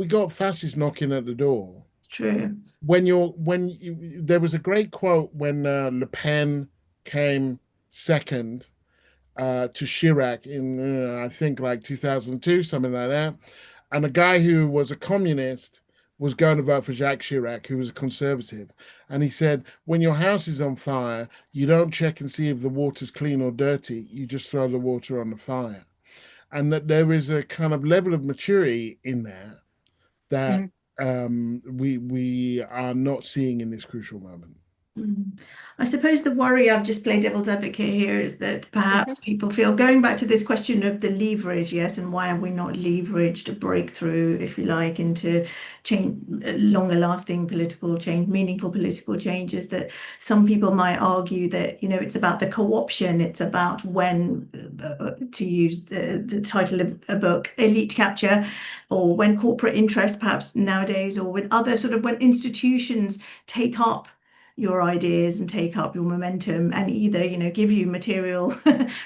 got fascists knocking at the door. It's true. There was a great quote when Le Pen came second to Chirac in I think like 2002, something like that, and a guy who was a communist was going to vote for Jacques Chirac, who was a conservative, and he said, when your house is on fire, you don't check and see if the water's clean or dirty, you just throw the water on the fire. And that there is a kind of level of maturity in there that we are not seeing in this crucial moment. I suppose the worry, I've just played devil's advocate here, is that perhaps people feel, going back to this question of the leverage, yes, and why are we not leveraged a breakthrough, if you like, into change, longer lasting political change, meaningful political changes, that some people might argue that, it's about the co-option, it's about when, to use the title of a book, elite capture, or when corporate interest, perhaps nowadays, or with other sort of, when institutions take up your ideas and take up your momentum, and either, you know, give you material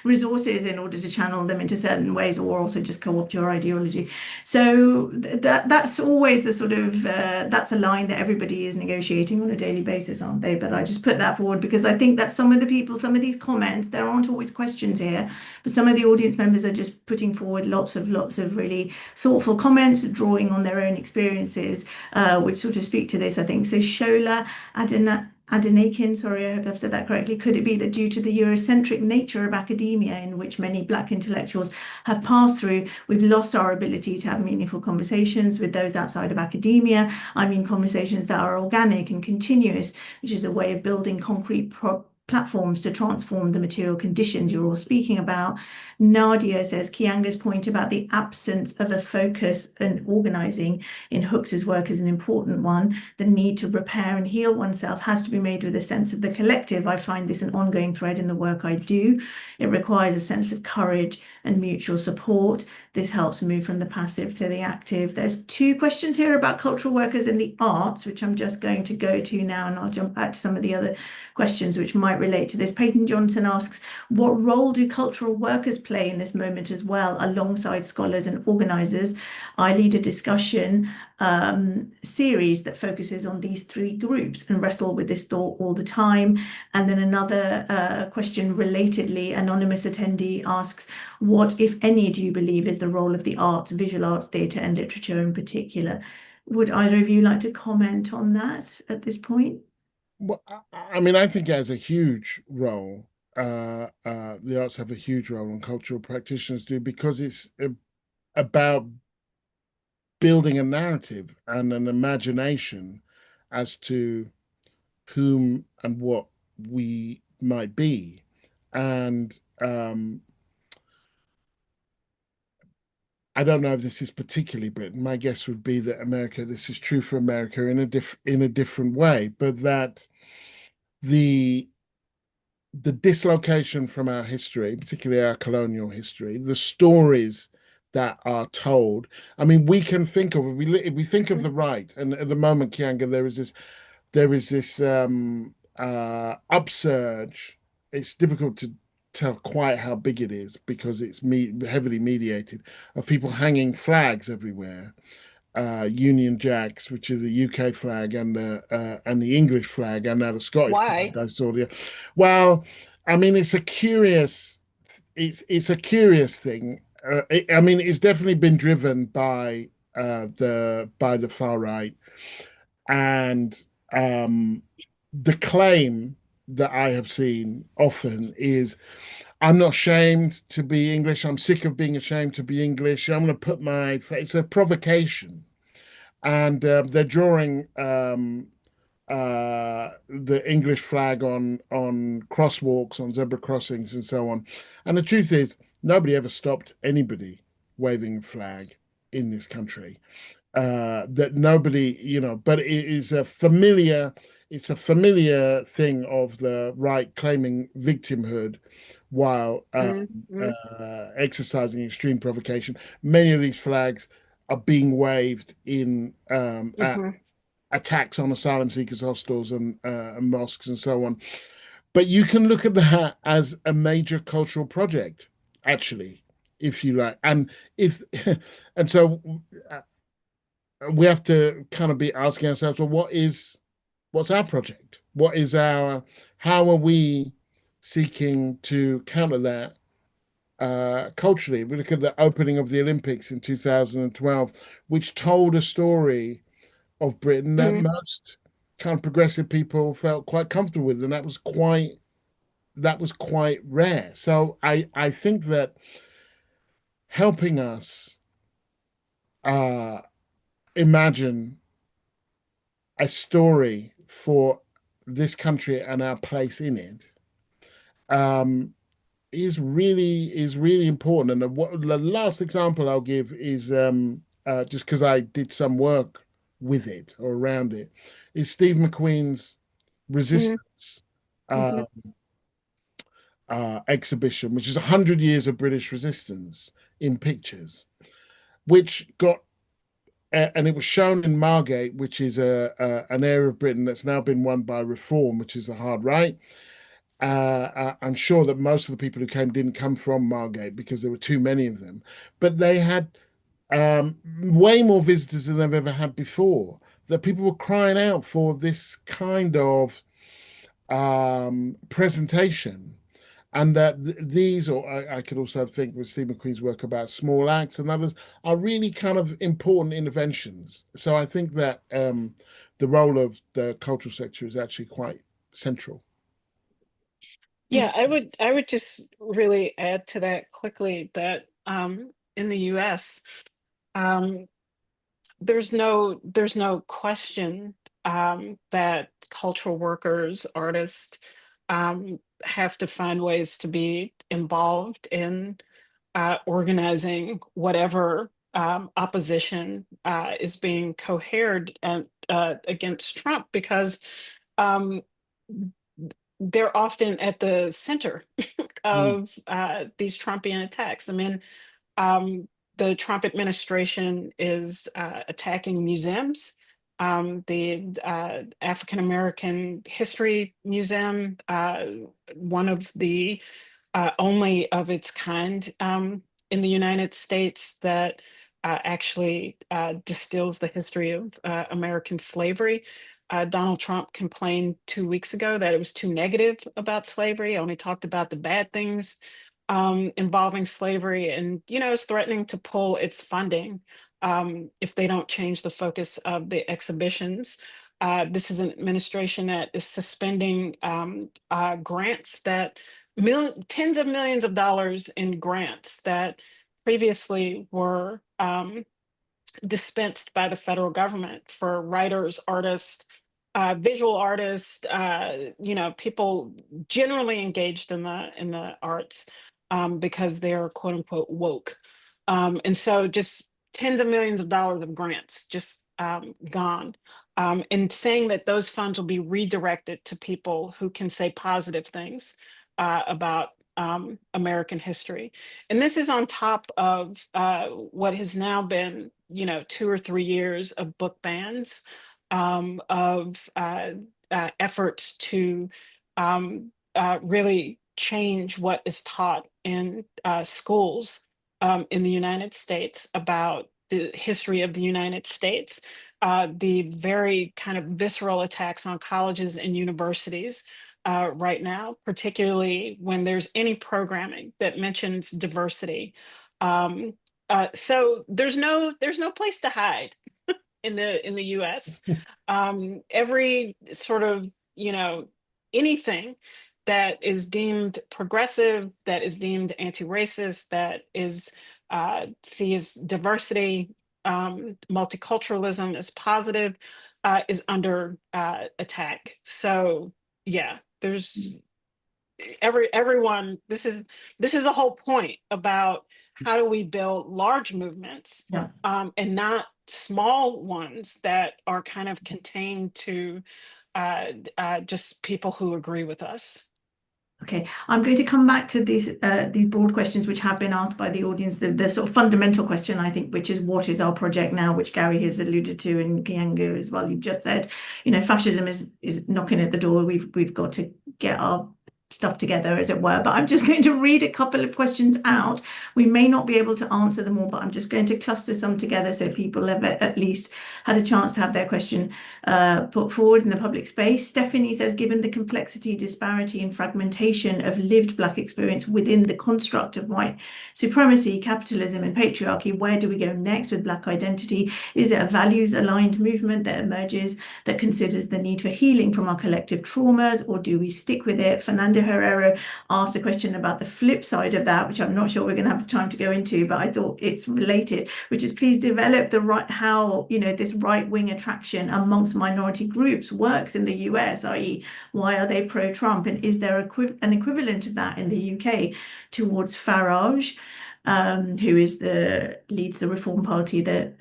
resources in order to channel them into certain ways, or also just co-opt your ideology. So that's always the sort of that's a line that everybody is negotiating on a daily basis, aren't they? But I just put that forward because I think that some of the people, some of these comments, there aren't always questions here, but some of the audience members are just putting forward lots of really thoughtful comments, drawing on their own experiences, which sort of speak to this, I think. So Shola Adenakin, sorry, I hope I've said that correctly. Could it be that due to the Eurocentric nature of academia, in which many Black intellectuals have passed through, we've lost our ability to have meaningful conversations with those outside of academia? I mean, conversations that are organic and continuous, which is a way of building concrete platforms to transform the material conditions you're all speaking about. Nadia says Keeanga's point about the absence of a focus and organising in Hooks's work is an important one. The need to repair and heal oneself has to be made with a sense of the collective. I find this an ongoing thread in the work I do. It requires a sense of courage and mutual support. This helps move from the passive to the active. There's 2 questions here about cultural workers in the arts, which I'm just going to go to now, and I'll jump back to some of the other questions which might relate to this. Peyton Johnson asks, what role do cultural workers play in this moment as well, alongside scholars and organisers? I lead a discussion series that focuses on these 3 groups and wrestle with this thought all the time. And then another question relatedly, anonymous attendee asks, what, if any, do you believe is the role of the arts, visual arts, theatre and literature in particular? Would either of you like to comment on that at this point? Well, I mean, I think it has a huge role. The arts have a huge role, and cultural practitioners do, because it's about building a narrative and an imagination as to whom and what we might be. And I don't know if this is particularly Britain. My guess would be that America, this is true for America in a different way, but that the dislocation from our history, particularly our colonial history, the stories that are told. I mean, we can think of, if we think of the right, and at the moment, Keeanga, there is this upsurge. It's difficult to tell quite how big it is because it's heavily mediated, of people hanging flags everywhere. Union Jacks, which is the UK flag, and the English flag, and now the Scottish Why? flag. I saw the well. I mean, it's a curious thing. I mean, it's definitely been driven by the far right, and the claim that I have seen often is, I'm not ashamed to be English. I'm sick of being ashamed to be English. I'm going to put my face. It's a provocation, and they're drawing the English flag on crosswalks, on zebra crossings, and so on. And the truth is, nobody ever stopped anybody waving a flag in this country. That nobody, you know, but it is a familiar. It's a familiar thing of the right claiming victimhood while Mm-hmm. exercising extreme provocation. Many of these flags are being waved in Mm-hmm. attacks on asylum seekers hostels and mosques and so on. But you can look at that as a major cultural project, actually, if you like. And if and so we have to kind of be asking ourselves, well, what's our project? How are we seeking to counter that culturally? We look at the opening of the Olympics in 2012, which told a story of Britain that Mm-hmm. most kind of progressive people felt quite comfortable with, and that was quite rare. So I think that helping us uh, imagine a story for this country and our place in it um, is really important. And the last example I'll give is just because I did some work with it or around it, is Steve McQueen's Resistance Mm-hmm. uh, exhibition, which is 100 years of British resistance in pictures, which got and it was shown in Margate, which is an area of Britain that's now been won by Reform, which is the hard right. I'm sure that most of the people who came didn't come from Margate because there were too many of them, but they had way more visitors than they've ever had before. That people were crying out for this kind of presentation, and that these, or I could also think with Steve McQueen's work about small acts and others, are really kind of important interventions. So I think that the role of the cultural sector is actually quite central. Yeah, I would just really add to that quickly that in the US, um, there's no question that cultural workers, artists have to find ways to be involved in organizing whatever opposition is being cohered against Trump, because um, they're often at the center of these Trumpian attacks. I mean, the Trump administration is attacking museums. The African American History Museum, one of the only of its kind in the United States that actually distills the history of American slavery. Donald Trump complained 2 weeks ago that it was too negative about slavery, only talked about the bad things involving slavery, and is threatening to pull its funding if they don't change the focus of the exhibitions. This is an administration that is suspending grants that tens of millions of dollars in grants that previously were dispensed by the federal government for writers, artists, visual artists, people generally engaged in the arts because they're quote unquote woke. And so just tens of millions of dollars of grants just gone. And saying that those funds will be redirected to people who can say positive things about American history. And this is on top of what has now been, 2 or 3 years of book bans, of efforts to really change what is taught in schools in the United States about the history of the United States, the very kind of visceral attacks on colleges and universities right now, particularly when there's any programming that mentions diversity. So there's no place to hide in the US. Every sort of anything that is deemed progressive, that is deemed anti-racist, that is sees diversity, multiculturalism as positive, is under attack. So yeah, there's everyone. This is a whole point about how do we build large movements, Yeah. and not small ones that are kind of contained to just people who agree with us. Okay, I'm going to come back to these broad questions which have been asked by the audience. The sort of fundamental question, I think, which is what is our project now, which Gary has alluded to, and Keeanga as well. You've just said, fascism is knocking at the door. We've got to get our stuff together, as it were. But I'm just going to read a couple of questions out. We may not be able to answer them all, but I'm just going to cluster some together so people have at least had a chance to have their question put forward in the public space. Stephanie says, given the complexity, disparity, and fragmentation of lived Black experience within the construct of white supremacy, capitalism, and patriarchy, where do we go next with Black identity? Is it a values-aligned movement that emerges that considers the need for healing from our collective traumas, or do we stick with it? Fernando Herrero asked a question about the flip side of that, which I'm not sure we're going to have the time to go into, but I thought it's related, which is please develop how this right-wing attraction amongst minority groups works in the US, i.e. why are they pro-Trump, and is there an equivalent of that in the UK towards Farage, who leads the Reform Party that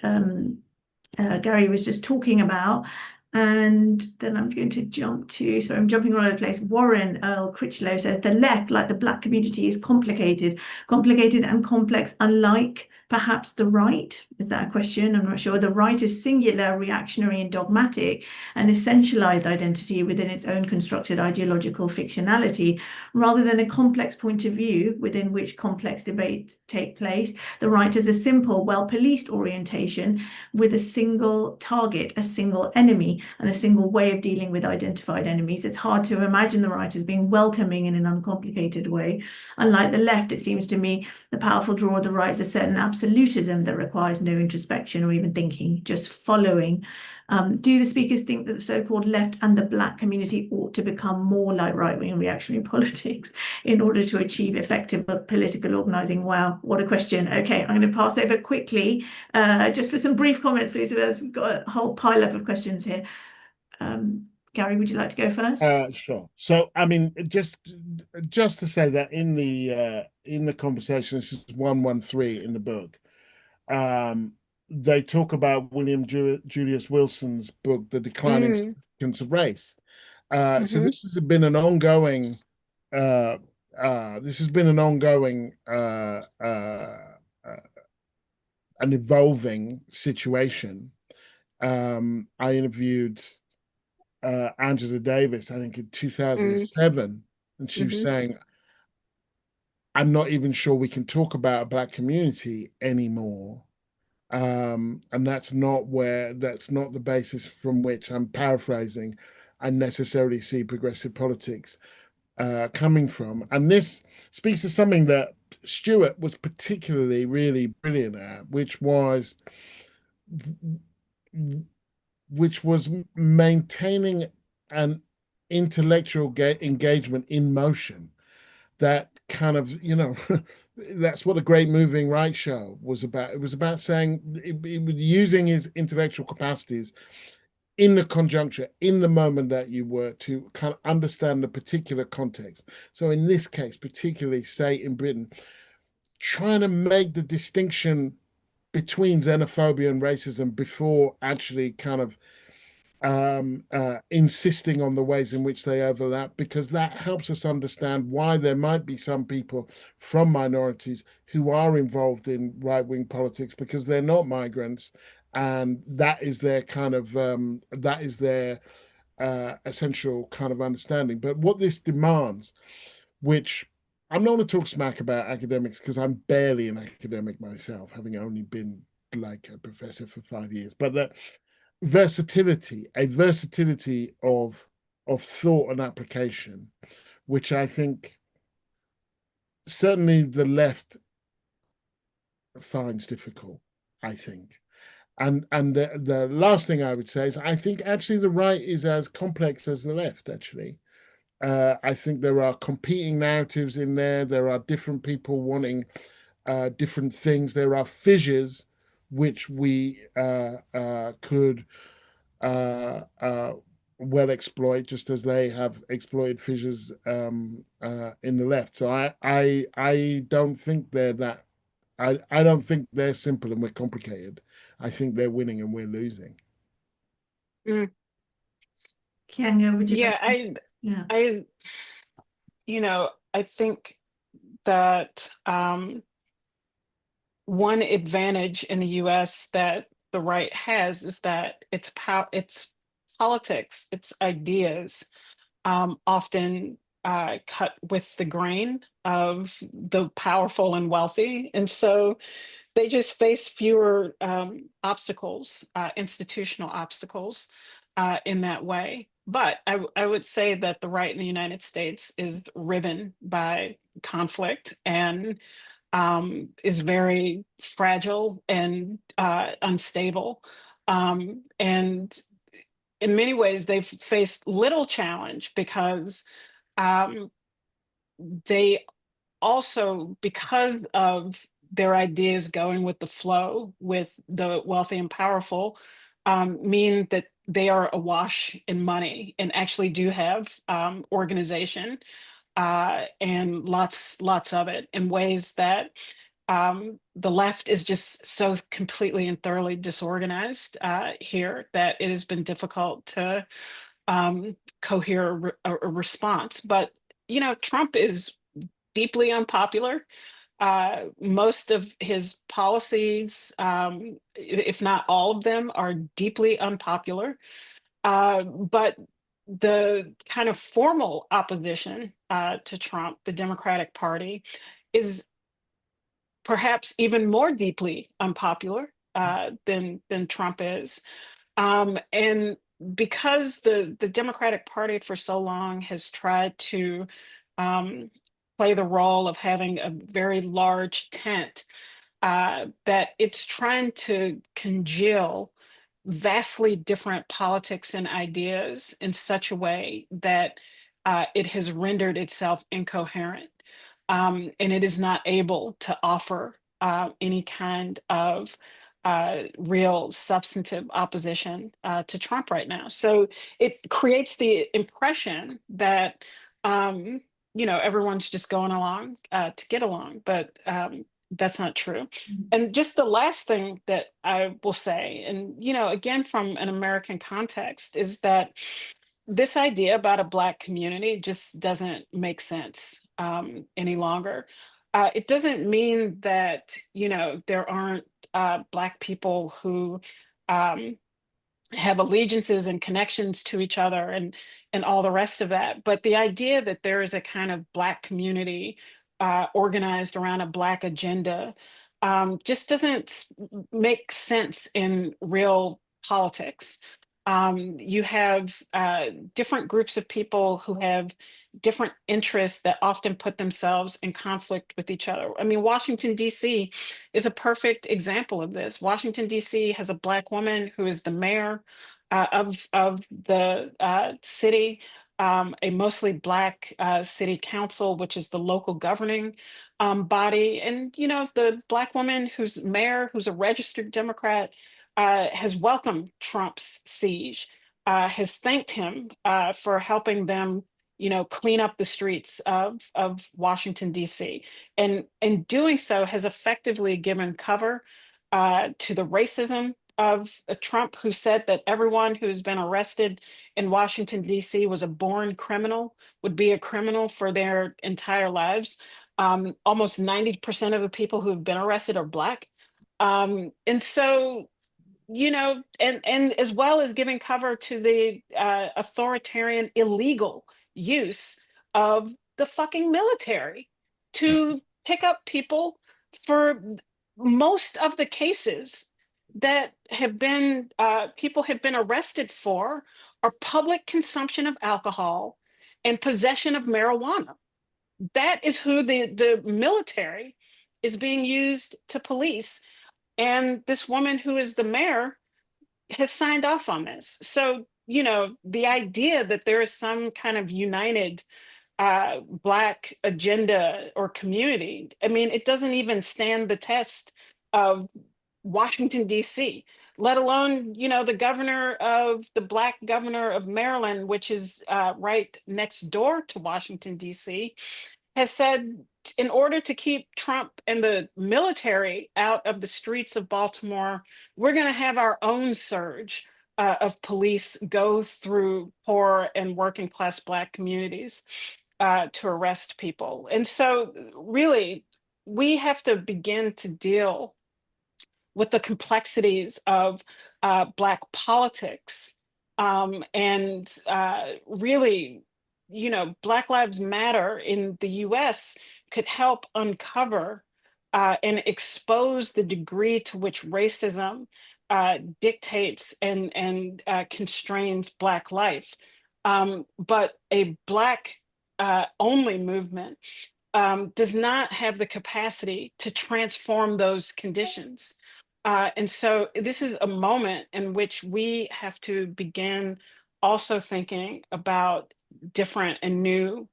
Gary was just talking about. And then I'm going to jump to, sorry, I'm jumping all over the place. Warren Earl Critchlow says, the left, like the Black community, is complicated and complex, unlike Perhaps the right, is that a question? I'm not sure. The right is singular, reactionary and dogmatic, an essentialized identity within its own constructed ideological fictionality, rather than a complex point of view within which complex debates take place. The right is a simple, well-policed orientation with a single target, a single enemy, and a single way of dealing with identified enemies. It's hard to imagine the right as being welcoming in an uncomplicated way. Unlike the left, it seems to me the powerful draw of the right is a certain absolutism that requires no introspection or even thinking, just following. Do the speakers think that the so-called left and the Black community ought to become more like right-wing reactionary politics in order to achieve effective political organising? Wow, what a question. Okay, I'm going to pass over quickly just for some brief comments, please. We've got a whole pile up of questions here. Gary, would you like to go first? Sure. So, I mean, just to say that in the conversation, this is 113 in the book. They talk about William Julius Wilson's book, The Declining Significance of Race. So this has been an ongoing an evolving situation. I interviewed Angela Davis, I think in 2007, and she was saying, I'm not even sure we can talk about a Black community anymore. And that's not the basis from which, I'm paraphrasing, I necessarily see progressive politics coming from. And this speaks to something that Stuart was particularly really brilliant at, which was maintaining an intellectual engagement in motion. That kind of, that's what the Great Moving Right show was about. It was about saying, it was using his intellectual capacities in the conjuncture, in the moment that you were, to kind of understand the particular context. So in this case, particularly, say in Britain, trying to make the distinction between xenophobia and racism before actually kind of insisting on the ways in which they overlap, because that helps us understand why there might be some people from minorities who are involved in right-wing politics because they're not migrants, and that is their kind of essential kind of understanding. But what this demands, which I'm not going to talk smack about academics because I'm barely an academic myself, having only been like a professor for 5 years, but that versatility of thought and application, which I think certainly the left finds difficult, I think. And the last thing I would say is I think actually the right is as complex as the left, actually. I think there are competing narratives in there. There are different people wanting different things. There are fissures which we could well exploit, just as they have exploited fissures in the left. So I don't think they're that. I don't think they're simple and we're complicated. I think they're winning and we're losing. Keeanga, would you Yeah, like I think that one advantage in the US that the right has is that its politics, its ideas often cut with the grain of the powerful and wealthy. And so they just face fewer obstacles, institutional obstacles in that way. But I would say that the right in the United States is riven by conflict and is very fragile and unstable. And in many ways, they've faced little challenge because they also, because of their ideas going with the flow with the wealthy and powerful, mean that they are awash in money and actually do have organization and lots of it in ways that the left is just so completely and thoroughly disorganized here that it has been difficult to cohere a response. But Trump is deeply unpopular. Most of his policies, if not all of them, are deeply unpopular. But the kind of formal opposition to Trump, the Democratic Party, is perhaps even more deeply unpopular than Trump is. And because the Democratic Party for so long has tried to um, play the role of having a very large tent, that it's trying to congeal vastly different politics and ideas in such a way that it has rendered itself incoherent. And it is not able to offer any kind of real substantive opposition to Trump right now. So it creates the impression that everyone's just going along to get along, but that's not true. And just the last thing that I will say, and again from an American context, is that this idea about a Black community just doesn't make sense any longer. It doesn't mean that there aren't Black people who um, have allegiances and connections to each other and all the rest of that. But the idea that there is a kind of Black community organized around a Black agenda just doesn't make sense in real politics. You have different groups of people who have different interests that often put themselves in conflict with each other. I mean, Washington, D.C. is a perfect example of this. Washington, D.C. has a Black woman who is the mayor of the city, a mostly Black city council, which is the local governing body. And, the Black woman who's mayor, who's a registered Democrat, has welcomed Trump's siege, has thanked him for helping them, clean up the streets of Washington, D.C. And in doing so has effectively given cover to the racism of Trump, who said that everyone who's been arrested in Washington, D.C. was a born criminal, would be a criminal for their entire lives. Almost 90% of the people who have been arrested are Black. And so and as well as giving cover to the authoritarian illegal use of the fucking military to pick up people for most of the cases that have been people have been arrested for are public consumption of alcohol and possession of marijuana. That is who the military is being used to police. And this woman who is the mayor has signed off on this. So, the idea that there is some kind of united Black agenda or community, I mean, it doesn't even stand the test of Washington, D.C., let alone, the Black governor of Maryland, which is right next door to Washington, D.C., has said in order to keep Trump and the military out of the streets of Baltimore, we're going to have our own surge of police go through poor and working class Black communities to arrest people. And so really, we have to begin to deal with the complexities of Black politics. And really, Black Lives Matter in the US could help uncover and expose the degree to which racism dictates and constrains Black life. But a Black only movement does not have the capacity to transform those conditions. And so this is a moment in which we have to begin also thinking about different and new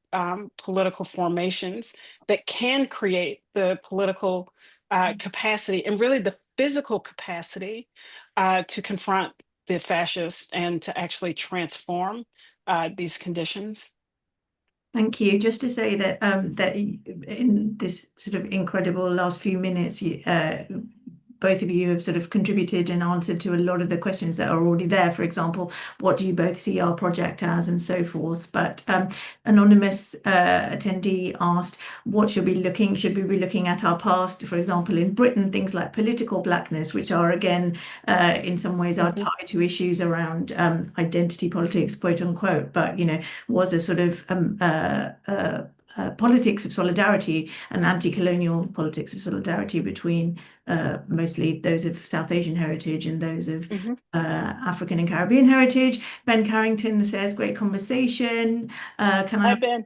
political formations that can create the political capacity and really the physical capacity to confront the fascists and to actually transform these conditions. Thank you. Just to say that that in this sort of incredible last few minutes, both of you have sort of contributed and answered to a lot of the questions that are already there. For example, what do you both see our project as, and so forth. But anonymous attendee asked, what should we be looking at our past, for example, in Britain, things like political blackness, which are again in some ways are tied to issues around identity politics, quote unquote, but was a sort of politics of solidarity and anti-colonial politics of solidarity between mostly those of South Asian heritage and those of African and Caribbean heritage. Ben Carrington says, great conversation. Hi, Ben.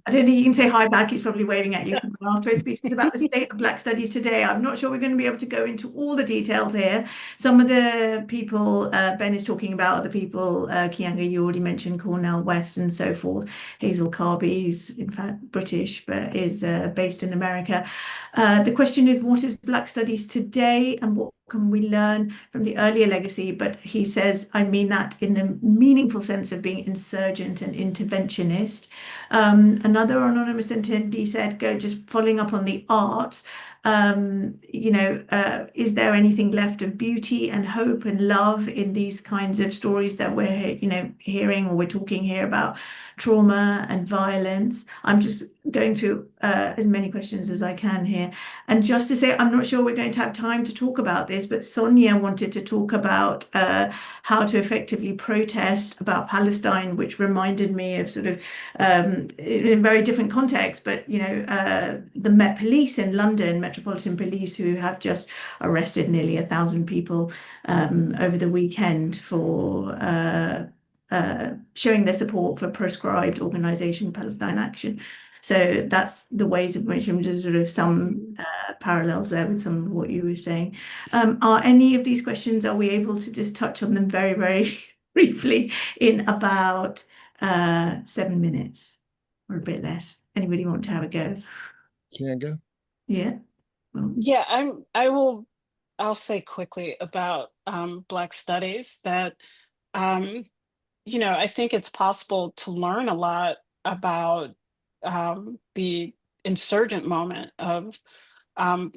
I don't think you can say hi back. He's probably waving at you. Our first speaker about the state of Black studies today. I'm not sure we're going to be able to go into all the details here. Some of the people Ben is talking about, other people, Keeanga, you already mentioned, Cornell West and so forth. Hazel Carby, who's in fact British but is based in America. The question is, what is Black studies today and what can we learn from the earlier legacy? But he says, I mean that in a meaningful sense of being insurgent and interventionist. Another anonymous attendee said, just following up on the arts, is there anything left of beauty and hope and love in these kinds of stories that we're, hearing, or we're talking here about trauma and violence? I'm just going through as many questions as I can here. And just to say, I'm not sure we're going to have time to talk about this, but Sonia wanted to talk about how to effectively protest about Palestine, which reminded me of sort of, in a very different context, but, the Met Police in London, Metropolitan Police, who have just arrested nearly 1,000 people over the weekend for showing their support for proscribed organisation Palestine Action. So that's the ways in which there's sort of some parallels there with some of what you were saying. Are any of these questions, are we able to just touch on them very, very briefly in about 7 minutes or a bit less? Anybody want to have a go? Keeanga? Yeah, I'll say quickly about Black studies that I think it's possible to learn a lot about the insurgent moment of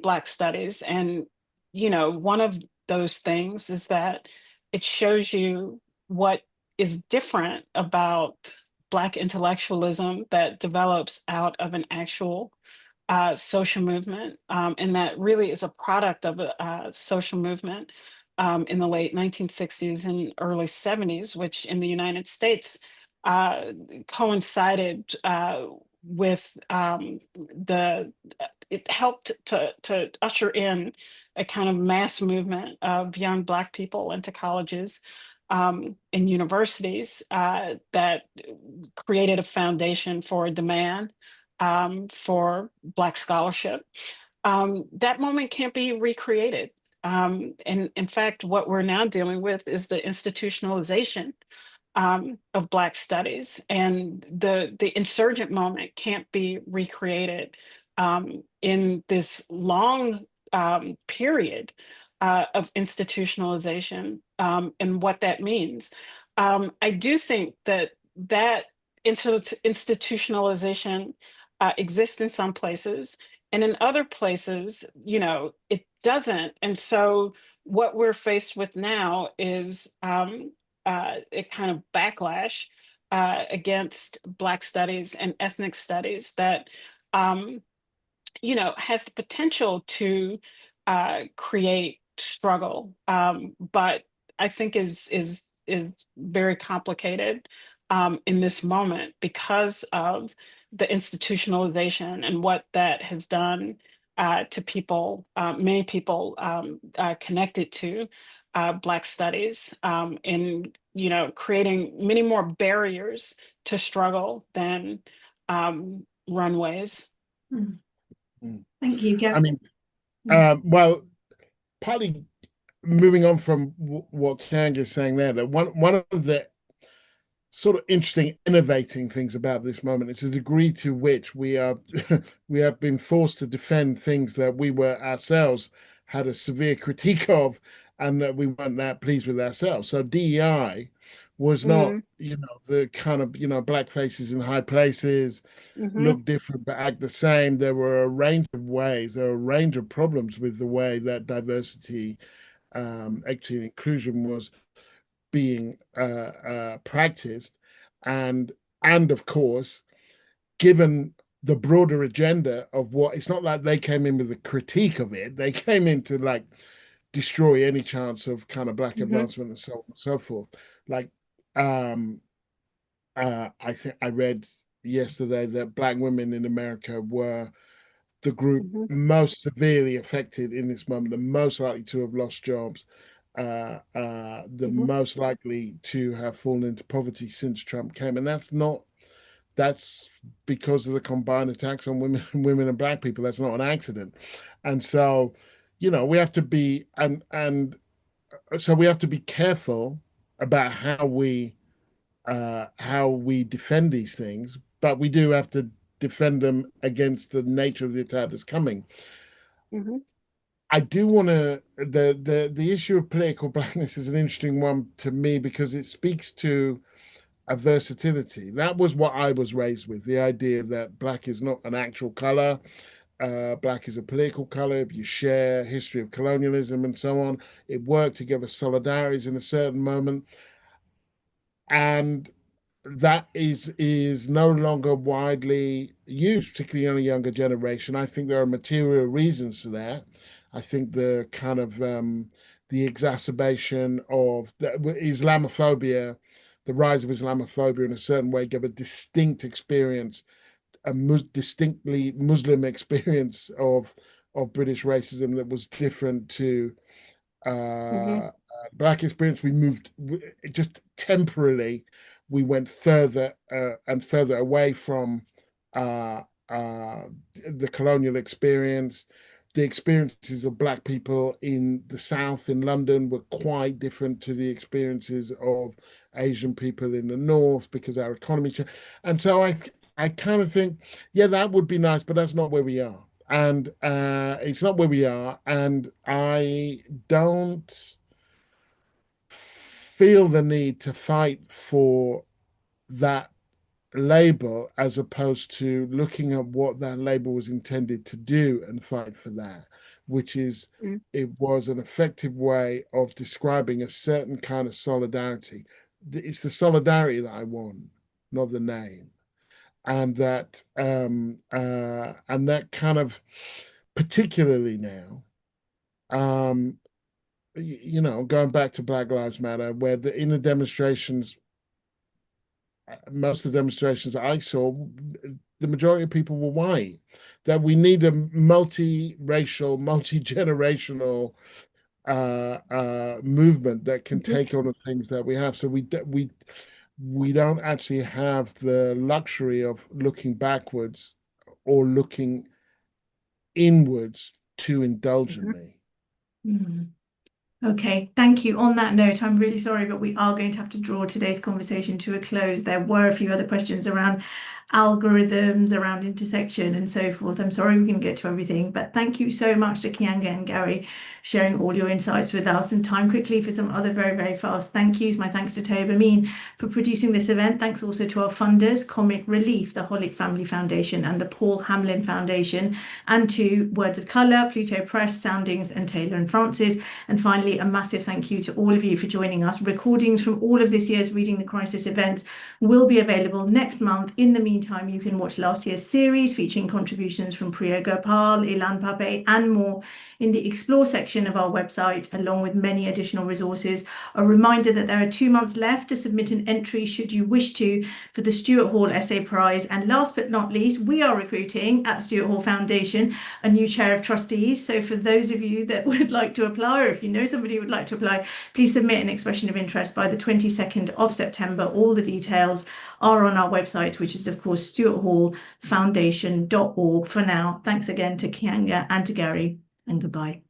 Black studies. And, one of those things is that it shows you what is different about Black intellectualism that develops out of an actual social movement, and that really is a product of a social movement in the late 1960s and early 70s, which in the United States coincided with it helped to usher in a kind of mass movement of young Black people into colleges and universities that created a foundation for a demand for Black scholarship. That moment can't be recreated. And in fact, what we're now dealing with is the institutionalization of Black studies, and the insurgent moment can't be recreated in this long period of institutionalization and what that means. I do think that institutionalization exists in some places, and in other places, it doesn't. And so what we're faced with now is a kind of backlash against Black studies and ethnic studies that has the potential to create struggle, but I think is very complicated in this moment because of the institutionalization and what that has done to people, many people connected to Black studies, in creating many more barriers to struggle than runways. Thank you, Gary. I mean, well, partly moving on from what Keeanga is saying there, that one of the sort of interesting, innovating things about this moment is the degree to which we have been forced to defend things that we were ourselves had a severe critique of, and that we weren't that pleased with ourselves. So DEI was not, Mm, the kind of, black faces in high places mhm, look different but act the same. There were a range of ways, there were a range of problems with the way that diversity, equity, and inclusion was being practiced, and of course, given the broader agenda of what, it's not like they came in with a critique of it, they came in to like destroy any chance of kind of black mhm, advancement and so on and so forth. Like, um I think I read yesterday that black women in America were the group mhm, most severely affected in this moment, the most likely to have lost jobs, the mhm, most likely to have fallen into poverty since Trump came. And that's because of the combined attacks on women and black people. That's not an accident. And so, we have to be, and so we have to be careful about how we defend these things, but we do have to defend them against the nature of the attack that's coming. mhm, I do want to, the issue of political blackness is an interesting one to me because it speaks to a versatility. That was what I was raised with, the idea that black is not an actual color. Black is a political color. You share history of colonialism and so on. It worked to give us solidarities in a certain moment. And that is no longer widely used, particularly on a younger generation. I think there are material reasons for that. I think the kind of the exacerbation of the Islamophobia, the rise of Islamophobia in a certain way gave a distinct experience, distinctly Muslim experience of British racism that was different to mhm, black experience. We moved just temporarily. We went further and further away from uh, uh, the colonial experience. The experiences of black people in the South in London were quite different to the experiences of Asian people in the North because our economy changed. And so I kind of think, yeah, that would be nice, but that's not where we are. And it's not where we are. And I don't feel the need to fight for that label as opposed to looking at what that label was intended to do and fight for that, which is mm, it was an effective way of describing a certain kind of solidarity. It's the solidarity that I want, not the name. And that kind of, particularly now, going back to Black Lives Matter, where in the demonstrations, most of the demonstrations I saw, the majority of people were white. That we need a multi-racial, multi-generational movement that can mhm, take on the things that we have. So we don't actually have the luxury of looking backwards or looking inwards too mhm. indulgently. Mm. Okay, thank you. On that note, I'm really sorry, but we are going to have to draw today's conversation to a close. There were a few other questions around algorithms, around intersection, and so forth. I'm sorry we couldn't get to everything, but thank you so much to Keeanga and Gary sharing all your insights with us. And time quickly for some other very, very fast thank yous. My thanks to Toba Mean for producing this event. Thanks also to our funders, Comic Relief, the Holic Family Foundation, and the Paul Hamlin Foundation, and to Words of Colour, Pluto Press, Soundings, and Taylor and Francis. And finally, a massive thank you to all of you for joining us. Recordings from all of this year's Reading the Crisis events will be available next month. In the meantime, you can watch last year's series featuring contributions from Priya Gopal, Ilan Pape, and more in the Explore section of our website, along with many additional resources. A reminder that there are 2 months left to submit an entry should you wish to for the Stuart Hall Essay Prize. And last but not least, we are recruiting at the Stuart Hall Foundation a new chair of trustees. So for those of you that would like to apply, or if you know somebody who would like to apply, please submit an expression of interest by the 22nd of September. All the details are on our website, which is of course stuarthallfoundation.org. For now, thanks again to Keeanga and to Gary, and goodbye.